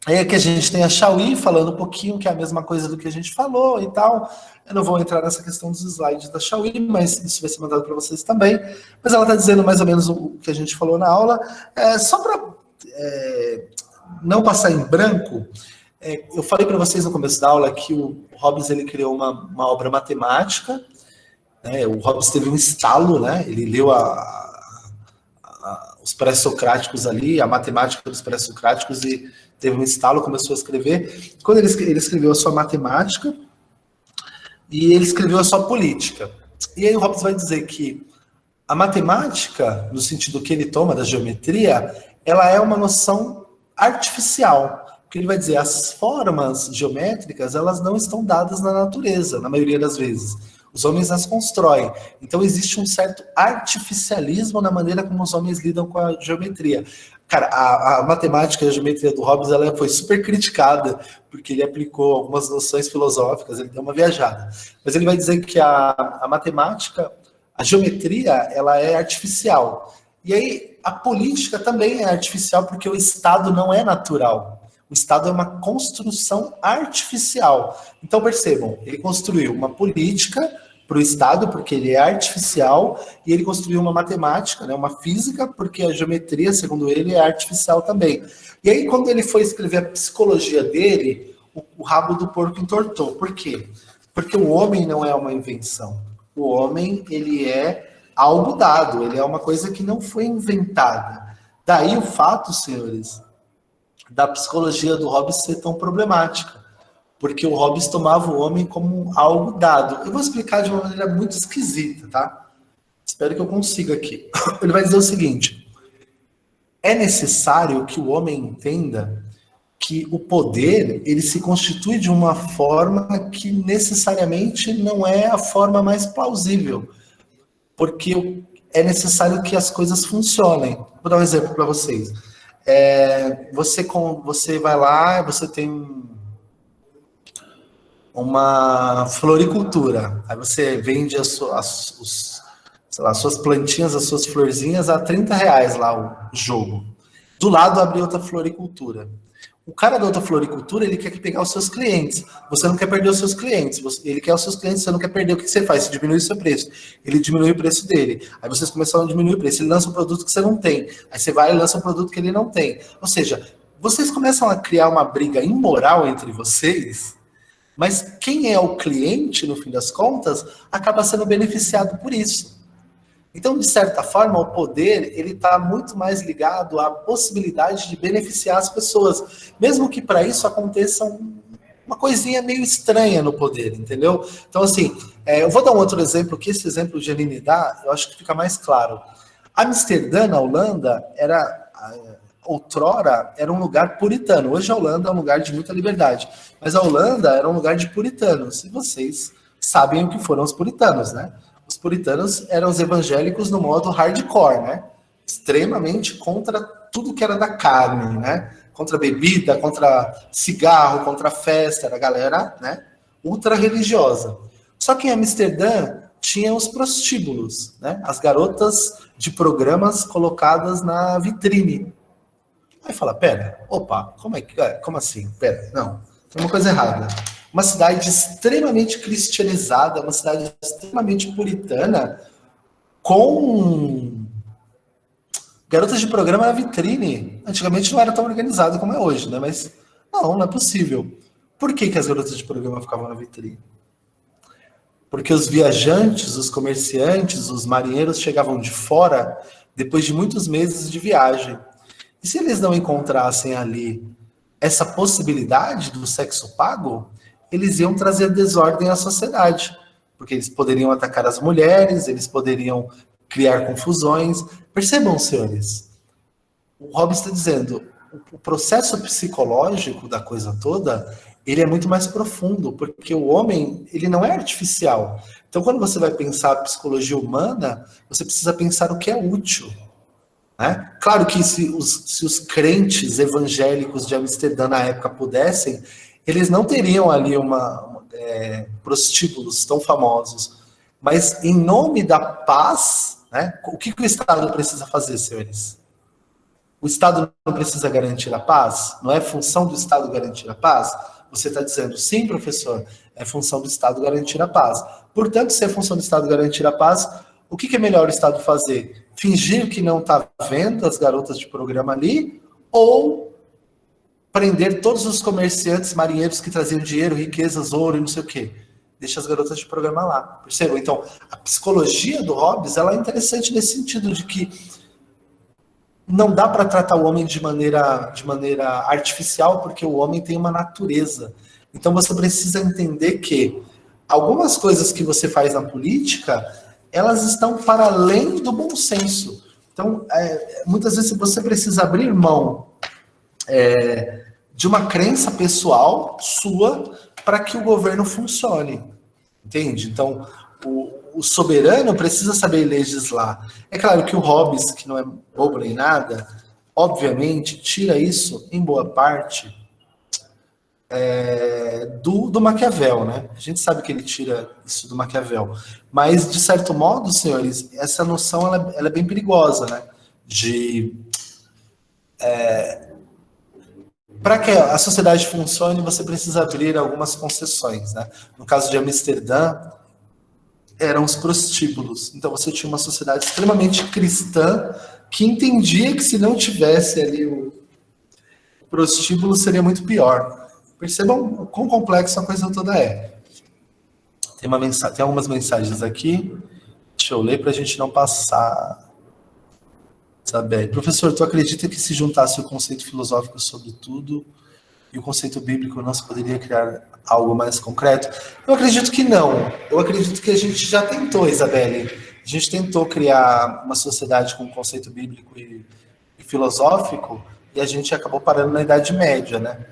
Aí aqui a gente tem a Chauí falando um pouquinho, que é a mesma coisa do que a gente falou e tal. Eu não vou entrar nessa questão dos slides da Chauí, mas isso vai ser mandado para vocês também. Mas ela está dizendo mais ou menos o que a gente falou na aula. Só para não passar em branco, eu falei para vocês no começo da aula que o Hobbes ele criou uma obra matemática. O Hobbes teve um estalo, né? Ele leu os pré-socráticos ali, a matemática dos pré-socráticos, e teve um estalo, começou a escrever. Quando ele escreveu a sua matemática, e ele escreveu a sua política. E aí o Hobbes vai dizer que a matemática, no sentido que ele toma da geometria, ela é uma noção artificial. Porque ele vai dizer, as formas geométricas, elas não estão dadas na natureza, na maioria das vezes. Os homens as constroem. Então existe um certo artificialismo na maneira como os homens lidam com a geometria. Cara, a matemática e a geometria do Hobbes, ela foi super criticada, porque ele aplicou algumas noções filosóficas, ele deu uma viajada. Mas ele vai dizer que a matemática, a geometria, ela é artificial. E aí, a política também é artificial, porque o Estado não é natural. O Estado é uma construção artificial. Então, percebam, ele construiu uma política para o Estado, porque ele é artificial, e ele construiu uma matemática, né, uma física, porque a geometria, segundo ele, é artificial também. E aí, quando ele foi escrever a psicologia dele, o rabo do porco entortou. Por quê? Porque o homem não é uma invenção. O homem, ele é algo dado, ele é uma coisa que não foi inventada. Daí o fato, senhores, da psicologia do Hobbes ser tão problemática, porque o Hobbes tomava o homem como algo dado. Eu vou explicar de uma maneira muito esquisita, tá? Espero que eu consiga aqui. Ele vai dizer o seguinte: é necessário que o homem entenda que o poder, ele se constitui de uma forma que necessariamente não é a forma mais plausível, porque é necessário que as coisas funcionem. Vou dar um exemplo para vocês. Você vai lá, você tem uma floricultura, aí você vende as suas plantinhas, as suas florzinhas a R$30 lá o jogo. Do lado abre outra floricultura. O cara da outra floricultura, ele quer pegar os seus clientes. Você não quer perder os seus clientes. Ele quer os seus clientes, você não quer perder. O que você faz? Você diminui o seu preço. Ele diminui o preço dele. Aí vocês começam a diminuir o preço. Ele lança um produto que você não tem. Aí você vai e lança um produto que ele não tem. Ou seja, vocês começam a criar uma briga imoral entre vocês, mas quem é o cliente, no fim das contas, acaba sendo beneficiado por isso. Então, de certa forma, o poder ele está muito mais ligado à possibilidade de beneficiar as pessoas, mesmo que para isso aconteça uma coisinha meio estranha no poder, entendeu? Então, assim, eu vou dar um outro exemplo, que esse exemplo que o Janine dá, eu acho que fica mais claro. Amsterdã, na Holanda, outrora era um lugar puritano. Hoje a Holanda é um lugar de muita liberdade, mas a Holanda era um lugar de puritanos, e vocês sabem o que foram os puritanos, né? Os puritanos eram os evangélicos no modo hardcore, né? Extremamente contra tudo que era da carne, né? Contra bebida, contra cigarro, contra festa, era a galera, né? Ultra religiosa. Só que em Amsterdã tinha os prostíbulos, né? As garotas de programas colocadas na vitrine. Aí fala, pera, opa, como assim? Pera, não, tem uma coisa errada. Uma cidade extremamente cristianizada, uma cidade extremamente puritana, com garotas de programa na vitrine. Antigamente não era tão organizado como é hoje, né? Mas não é possível. Por que as garotas de programa ficavam na vitrine? Porque os viajantes, os comerciantes, os marinheiros chegavam de fora depois de muitos meses de viagem. E se eles não encontrassem ali essa possibilidade do sexo pago, eles iam trazer desordem à sociedade, porque eles poderiam atacar as mulheres, eles poderiam criar confusões. Percebam, senhores, o Hobbes está dizendo, o processo psicológico da coisa toda, ele é muito mais profundo, porque o homem, ele não é artificial. Então, quando você vai pensar a psicologia humana, você precisa pensar o que é útil. Né? Claro que se os crentes evangélicos de Amsterdã na época pudessem, eles não teriam ali prostíbulos tão famosos. Mas em nome da paz, né, o que o Estado precisa fazer, senhores? O Estado não precisa garantir a paz? Não é função do Estado garantir a paz? Você está dizendo, sim, professor, é função do Estado garantir a paz. Portanto, se é função do Estado garantir a paz, o que é melhor o Estado fazer? Fingir que não está vendo as garotas de programa ali, ou prender todos os comerciantes marinheiros que traziam dinheiro, riquezas, ouro e não sei o quê. Deixa as garotas de programa lá. Percebam? Então, a psicologia do Hobbes ela é interessante nesse sentido de que não dá para tratar o homem de maneira artificial, porque o homem tem uma natureza. Então você precisa entender que algumas coisas que você faz na política, elas estão para além do bom senso. Então, muitas vezes você precisa abrir mão de uma crença pessoal sua para que o governo funcione. Entende? Então, o soberano precisa saber legislar. É claro que o Hobbes, que não é bobo nem nada, obviamente tira isso, em boa parte, do Maquiavel, né? A gente sabe que ele tira isso do Maquiavel. Mas, de certo modo, senhores, essa noção ela é bem perigosa, né? Para que a sociedade funcione, você precisa abrir algumas concessões, né? No caso de Amsterdã, eram os prostíbulos. Então você tinha uma sociedade extremamente cristã que entendia que se não tivesse ali o prostíbulo seria muito pior. Percebam o quão complexa a coisa toda é. Tem algumas mensagens aqui. Deixa eu ler para a gente não passar. Sabe? Professor, tu acredita que se juntasse o conceito filosófico sobre tudo e o conceito bíblico não se poderia criar algo mais concreto? Eu acredito que não. Eu acredito que a gente já tentou, Isabelle. A gente tentou criar uma sociedade com um conceito bíblico e filosófico e a gente acabou parando na Idade Média, né?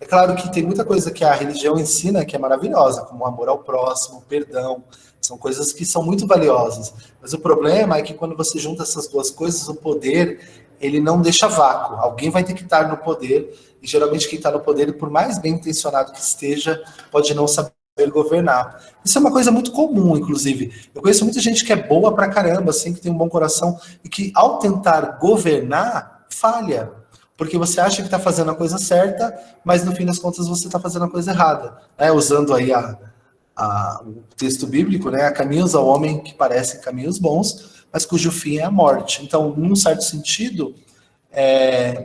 É claro que tem muita coisa que a religião ensina que é maravilhosa, como o amor ao próximo, o perdão. São coisas que são muito valiosas. Mas o problema é que quando você junta essas duas coisas, o poder, ele não deixa vácuo. Alguém vai ter que estar no poder, e geralmente quem está no poder, por mais bem intencionado que esteja, pode não saber governar. Isso é uma coisa muito comum, inclusive. Eu conheço muita gente que é boa pra caramba, assim, que tem um bom coração, e que ao tentar governar, falha. Porque você acha que está fazendo a coisa certa, mas no fim das contas você está fazendo a coisa errada. Usando aí o texto bíblico, né? Há caminhos ao homem que parecem caminhos bons, mas cujo fim é a morte. Então, num certo sentido,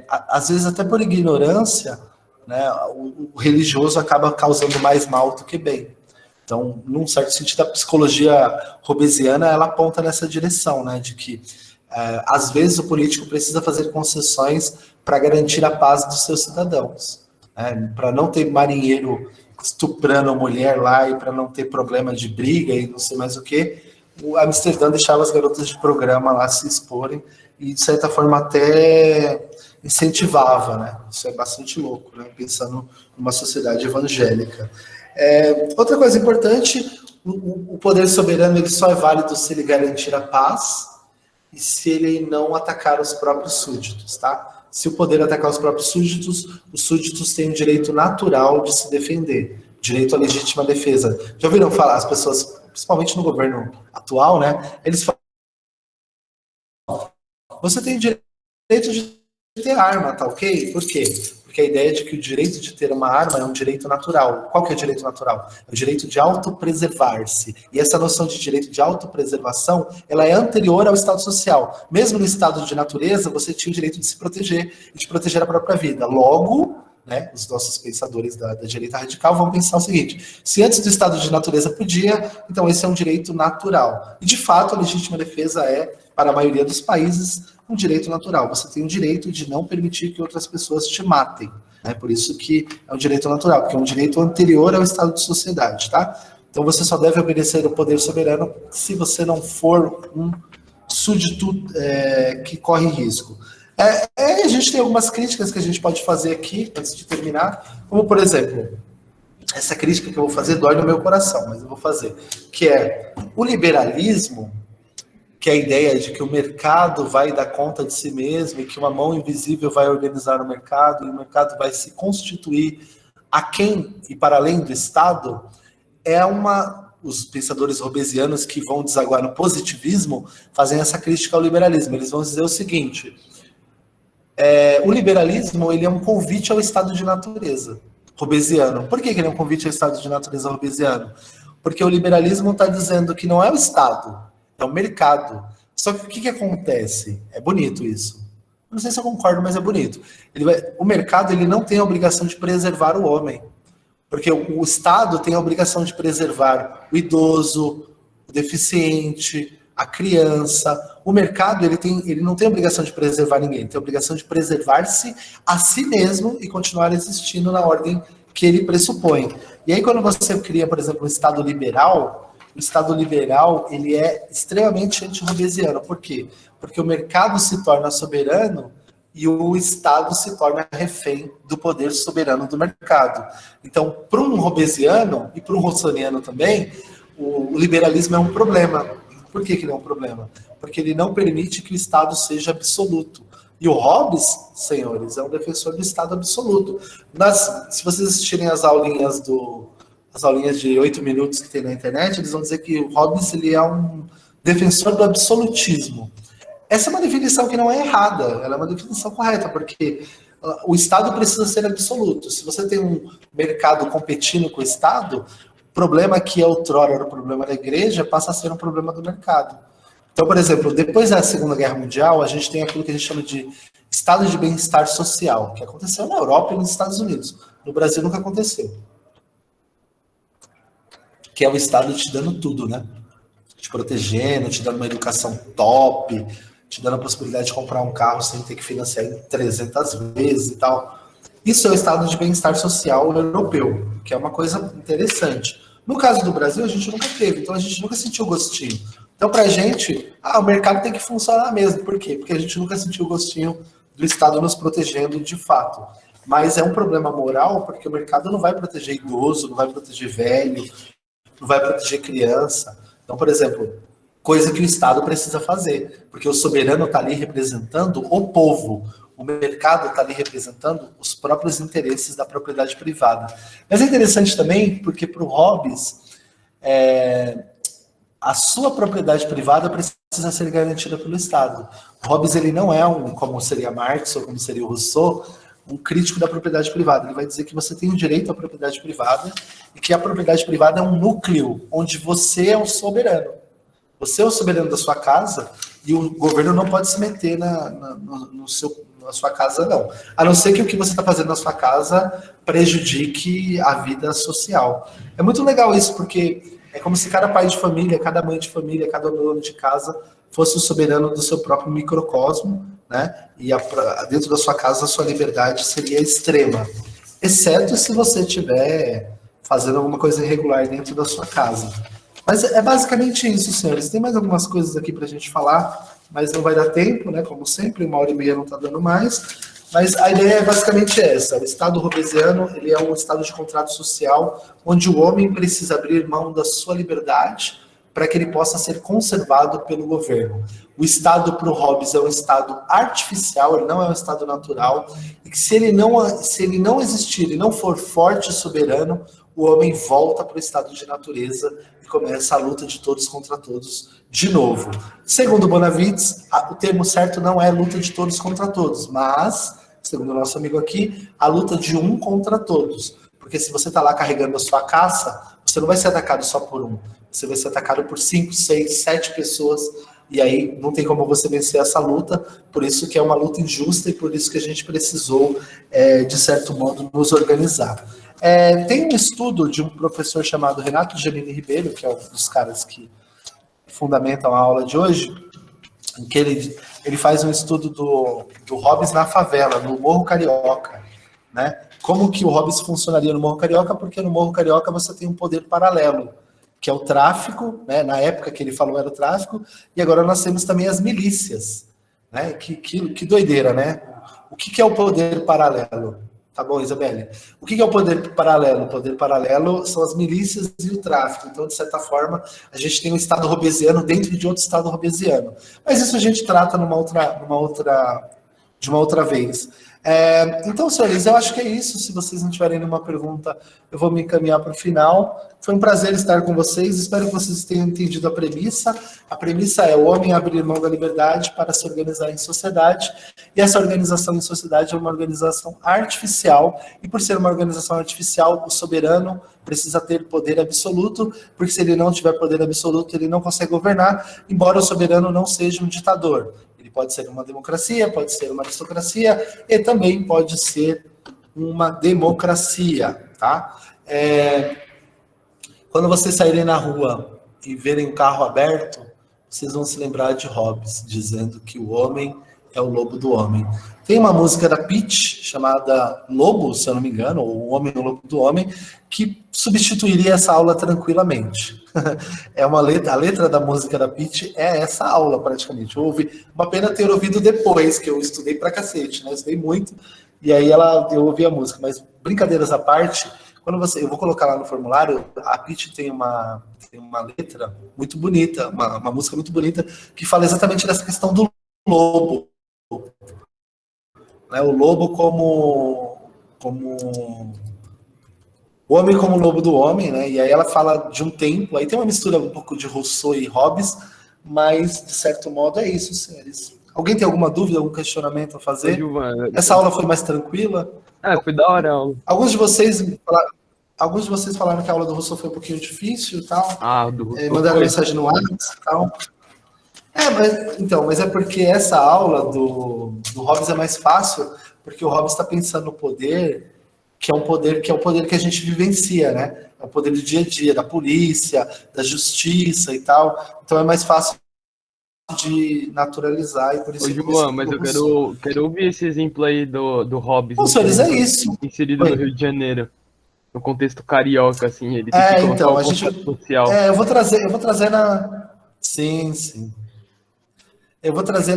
às vezes até por ignorância, né, o religioso acaba causando mais mal do que bem. Então, num certo sentido, a psicologia hobbesiana ela aponta nessa direção, né, de que às vezes o político precisa fazer concessões para garantir a paz dos seus cidadãos, né, para não ter marinheiro estuprando a mulher lá e para não ter problema de briga e não sei mais o que. O Amsterdã deixava as garotas de programa lá se exporem e, de certa forma, até incentivava, né? Isso é bastante louco, né? Pensando numa sociedade evangélica. Outra coisa importante, o poder soberano ele só é válido se ele garantir a paz e se ele não atacar os próprios súditos, tá? Se o poder atacar os próprios os súditos têm o direito natural de se defender, direito à legítima defesa. Já ouviram falar, as pessoas, principalmente no governo atual, né? Eles falam, você tem direito de ter arma, tá ok? Por quê? Porque a ideia é de que o direito de ter uma arma é um direito natural. Qual que é o direito natural? É o direito de autopreservar-se. E essa noção de direito de autopreservação, ela é anterior ao estado social. Mesmo no estado de natureza, você tinha o direito de se proteger e de proteger a própria vida. Logo, né, os nossos pensadores da direita radical vão pensar o seguinte: se antes do estado de natureza podia, então esse é um direito natural. E, de fato, a legítima defesa é, para a maioria dos países, um direito natural. Você tem o direito de não permitir que outras pessoas te matem. Né? Por isso que é um direito natural, porque é um direito anterior ao estado de sociedade. Tá? Então você só deve obedecer o poder soberano se você não for um súdito que corre risco. A gente tem algumas críticas que a gente pode fazer aqui, antes de terminar, como, por exemplo, essa crítica que eu vou fazer dói no meu coração, mas eu vou fazer, que é o liberalismo, que é a ideia de que o mercado vai dar conta de si mesmo e que uma mão invisível vai organizar o mercado e o mercado vai se constituir aquém e para além do Estado, os pensadores hobbesianos que vão desaguar no positivismo fazem essa crítica ao liberalismo. Eles vão dizer o seguinte: o liberalismo ele é um convite ao estado de natureza hobbesiano. Por que ele é um convite ao estado de natureza hobbesiano? Porque o liberalismo está dizendo que não é o Estado, é o mercado. Só que o que acontece? É bonito isso. Não sei se eu concordo, mas é bonito. O mercado ele não tem a obrigação de preservar o homem. Porque o Estado tem a obrigação de preservar o idoso, o deficiente, a criança. O mercado, ele não tem obrigação de preservar ninguém, ele tem obrigação de preservar-se a si mesmo e continuar existindo na ordem que ele pressupõe. E aí, quando você cria, por exemplo, um Estado liberal, o Estado liberal, ele é extremamente anti-hobbesiano. Por quê? Porque o mercado se torna soberano e o Estado se torna refém do poder soberano do mercado. Então, para um hobbesiano e para um rousseauiano também, o liberalismo é um problema. Por que ele é um problema? Porque ele não permite que o Estado seja absoluto. E o Hobbes, senhores, é um defensor do Estado absoluto. Se vocês assistirem as aulinhas de 8 minutos que tem na internet, eles vão dizer que o Hobbes ele é um defensor do absolutismo. Essa é uma definição que não é errada, ela é uma definição correta, porque o Estado precisa ser absoluto. Se você tem um mercado competindo com o Estado, o problema que outrora era o problema da igreja passa a ser um problema do mercado. Então, por exemplo, depois da Segunda Guerra Mundial, a gente tem aquilo que a gente chama de estado de bem-estar social, que aconteceu na Europa e nos Estados Unidos. No Brasil nunca aconteceu. Que é o Estado te dando tudo, né? Te protegendo, te dando uma educação top, te dando a possibilidade de comprar um carro sem ter que financiar em 300 vezes e tal. Isso é o estado de bem-estar social europeu, que é uma coisa interessante. No caso do Brasil, a gente nunca teve, então a gente nunca sentiu gostinho. Então, pra gente, o mercado tem que funcionar mesmo. Por quê? Porque a gente nunca sentiu o gostinho do Estado nos protegendo de fato. Mas é um problema moral, porque o mercado não vai proteger idoso, não vai proteger velho, não vai proteger criança. Então, por exemplo, coisa que o Estado precisa fazer, porque o soberano está ali representando o povo, o mercado está ali representando os próprios interesses da propriedade privada. Mas é interessante também, porque para o Hobbes, a sua propriedade privada precisa ser garantida pelo Estado. O Hobbes ele não é como seria Marx ou como seria o Rousseau, um crítico da propriedade privada. Ele vai dizer que você tem o direito à propriedade privada e que a propriedade privada é um núcleo onde você é o soberano. Você é o soberano da sua casa e o governo não pode se meter na sua casa, não. A não ser que o que você está fazendo na sua casa prejudique a vida social. É muito legal isso, porque é como se cada pai de família, cada mãe de família, cada dono de casa fosse o soberano do seu próprio microcosmo, né? E dentro da sua casa a sua liberdade seria extrema, exceto se você estiver fazendo alguma coisa irregular dentro da sua casa. Mas é basicamente isso, senhores. Tem mais algumas coisas aqui para a gente falar, mas não vai dar tempo, né? Como sempre, 1h30 não está dando mais. Mas a ideia é basicamente essa. O Estado hobbesiano ele é um estado de contrato social onde o homem precisa abrir mão da sua liberdade para que ele possa ser conservado pelo governo. O Estado para o Hobbes é um Estado artificial, ele não é um Estado natural, e que se ele não existir e não for forte e soberano, o homem volta para o estado de natureza e começa a luta de todos contra todos de novo. Segundo Bonavides, o termo certo não é luta de todos contra todos, mas, segundo o nosso amigo aqui, a luta de um contra todos. Porque se você está lá carregando a sua caça, você não vai ser atacado só por um, você vai ser atacado por 5, 6, 7 pessoas, e aí não tem como você vencer essa luta, por isso que é uma luta injusta e por isso que a gente precisou, de certo modo, nos organizar. Tem um estudo de um professor chamado Renato Giannini Ribeiro, que é um dos caras que fundamentam a aula de hoje, em que ele faz um estudo do Hobbes na favela, no Morro Carioca, né? Como que o Hobbes funcionaria no Morro Carioca? Porque no Morro Carioca você tem um poder paralelo, que é o tráfico, né? Na época que ele falou era o tráfico, e agora nós temos também as milícias, né? Que doideira, né? O que é o poder paralelo? Tá bom, Isabelle? O que é o poder paralelo? O poder paralelo são as milícias e o tráfico. Então, de certa forma, a gente tem um Estado hobbesiano dentro de outro Estado hobbesiano. Mas isso a gente trata de uma outra vez. Então, senhores, eu acho que é isso. Se vocês não tiverem nenhuma pergunta, eu vou me encaminhar para o final. Foi um prazer estar com vocês. Espero que vocês tenham entendido a premissa. A premissa é o homem abrir mão da liberdade para se organizar em sociedade. E essa organização em sociedade é uma organização artificial. E por ser uma organização artificial, o soberano precisa ter poder absoluto, porque se ele não tiver poder absoluto, ele não consegue governar, embora o soberano não seja um ditador. Pode ser uma democracia, pode ser uma aristocracia e também pode ser uma democracia, tá? Quando vocês saírem na rua e verem um carro aberto, vocês vão se lembrar de Hobbes, dizendo que o homem é o lobo do homem. Tem uma música da Pitty, chamada Lobo, se eu não me engano, ou O Homem é o Lobo do Homem, que substituiria essa aula tranquilamente. A letra da música da Pitty é essa aula, praticamente. Eu ouvi, uma pena ter ouvido depois, que eu estudei pra cacete, né? Eu estudei muito, e aí eu ouvi a música. Mas, brincadeiras à parte, eu vou colocar lá no formulário, a Pitty tem uma letra muito bonita, uma música muito bonita, que fala exatamente dessa questão do lobo. Né? O lobo como o homem como lobo do homem, né? E aí ela fala de um tempo, aí tem uma mistura um pouco de Rousseau e Hobbes, mas de certo modo é isso, senhores. Alguém tem alguma dúvida, algum questionamento a fazer? Essa aula foi mais tranquila? Foi da hora a aula. Alguns de vocês falaram que a aula do Rousseau foi um pouquinho difícil e tal. Do Rousseau mandaram mensagem no WhatsApp e tal. Mas é porque essa aula do Hobbes é mais fácil, porque o Hobbes está pensando no poder, que é o poder que a gente vivencia, né? É o poder do dia a dia, da polícia, da justiça e tal. Então é mais fácil de naturalizar, e por isso... Ô, João, mas eu quero ouvir esse exemplo aí do Hobbes. Bom, senhores, é isso. Inserido no Rio de Janeiro. No contexto carioca, assim, ele tem que então, a gente... social. Eu vou trazer na... Sim. Eu vou trazer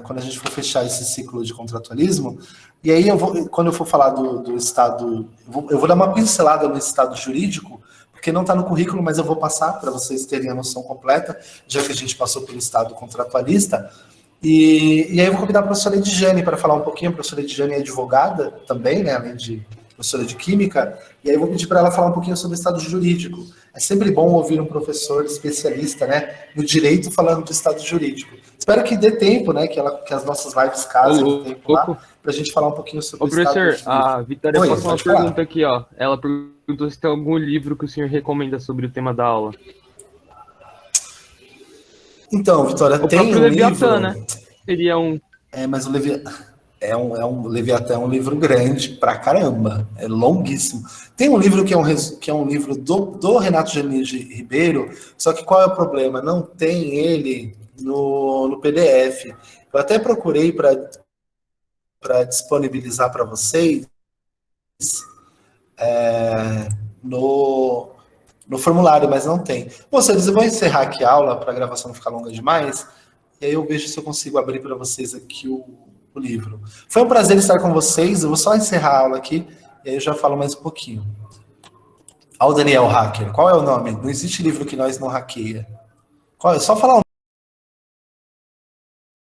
quando a gente for fechar esse ciclo de contratualismo, e aí quando eu for falar do Estado, eu vou dar uma pincelada no Estado jurídico, porque não está no currículo, mas eu vou passar para vocês terem a noção completa, já que a gente passou pelo Estado contratualista, e aí eu vou convidar a professora Edjane para falar um pouquinho. A professora Edjane é advogada também, né, além de professora de Química, e aí eu vou pedir para ela falar um pouquinho sobre o Estado jurídico. É sempre bom ouvir um professor especialista, né, no direito falando do Estado jurídico. Espero que dê tempo, né, que as nossas lives casem um tempo lá, para a gente falar um pouquinho sobre o Estado jurídico. Professor, a Vitória passou uma pergunta aqui, ó. Ela perguntou se tem algum livro que o senhor recomenda sobre o tema da aula. Então, Vitória, tem um Leviatã, livro... né? Seria um... mas o Leviatã é um livro grande pra caramba, é longuíssimo. Tem um livro que é um livro do Renato Genide Ribeiro, só que qual é o problema? Não tem ele no PDF. Eu até procurei para disponibilizar para vocês no formulário, mas não tem. Bom, senhores, eu vou encerrar aqui a aula para a gravação não ficar longa demais, e aí eu vejo se eu consigo abrir para vocês aqui o livro. Foi um prazer estar com vocês. Eu vou só encerrar a aula aqui e aí eu já falo mais um pouquinho. Ao Daniel Hacker, qual é o nome? Não existe livro que nós não hackeia. Só falar o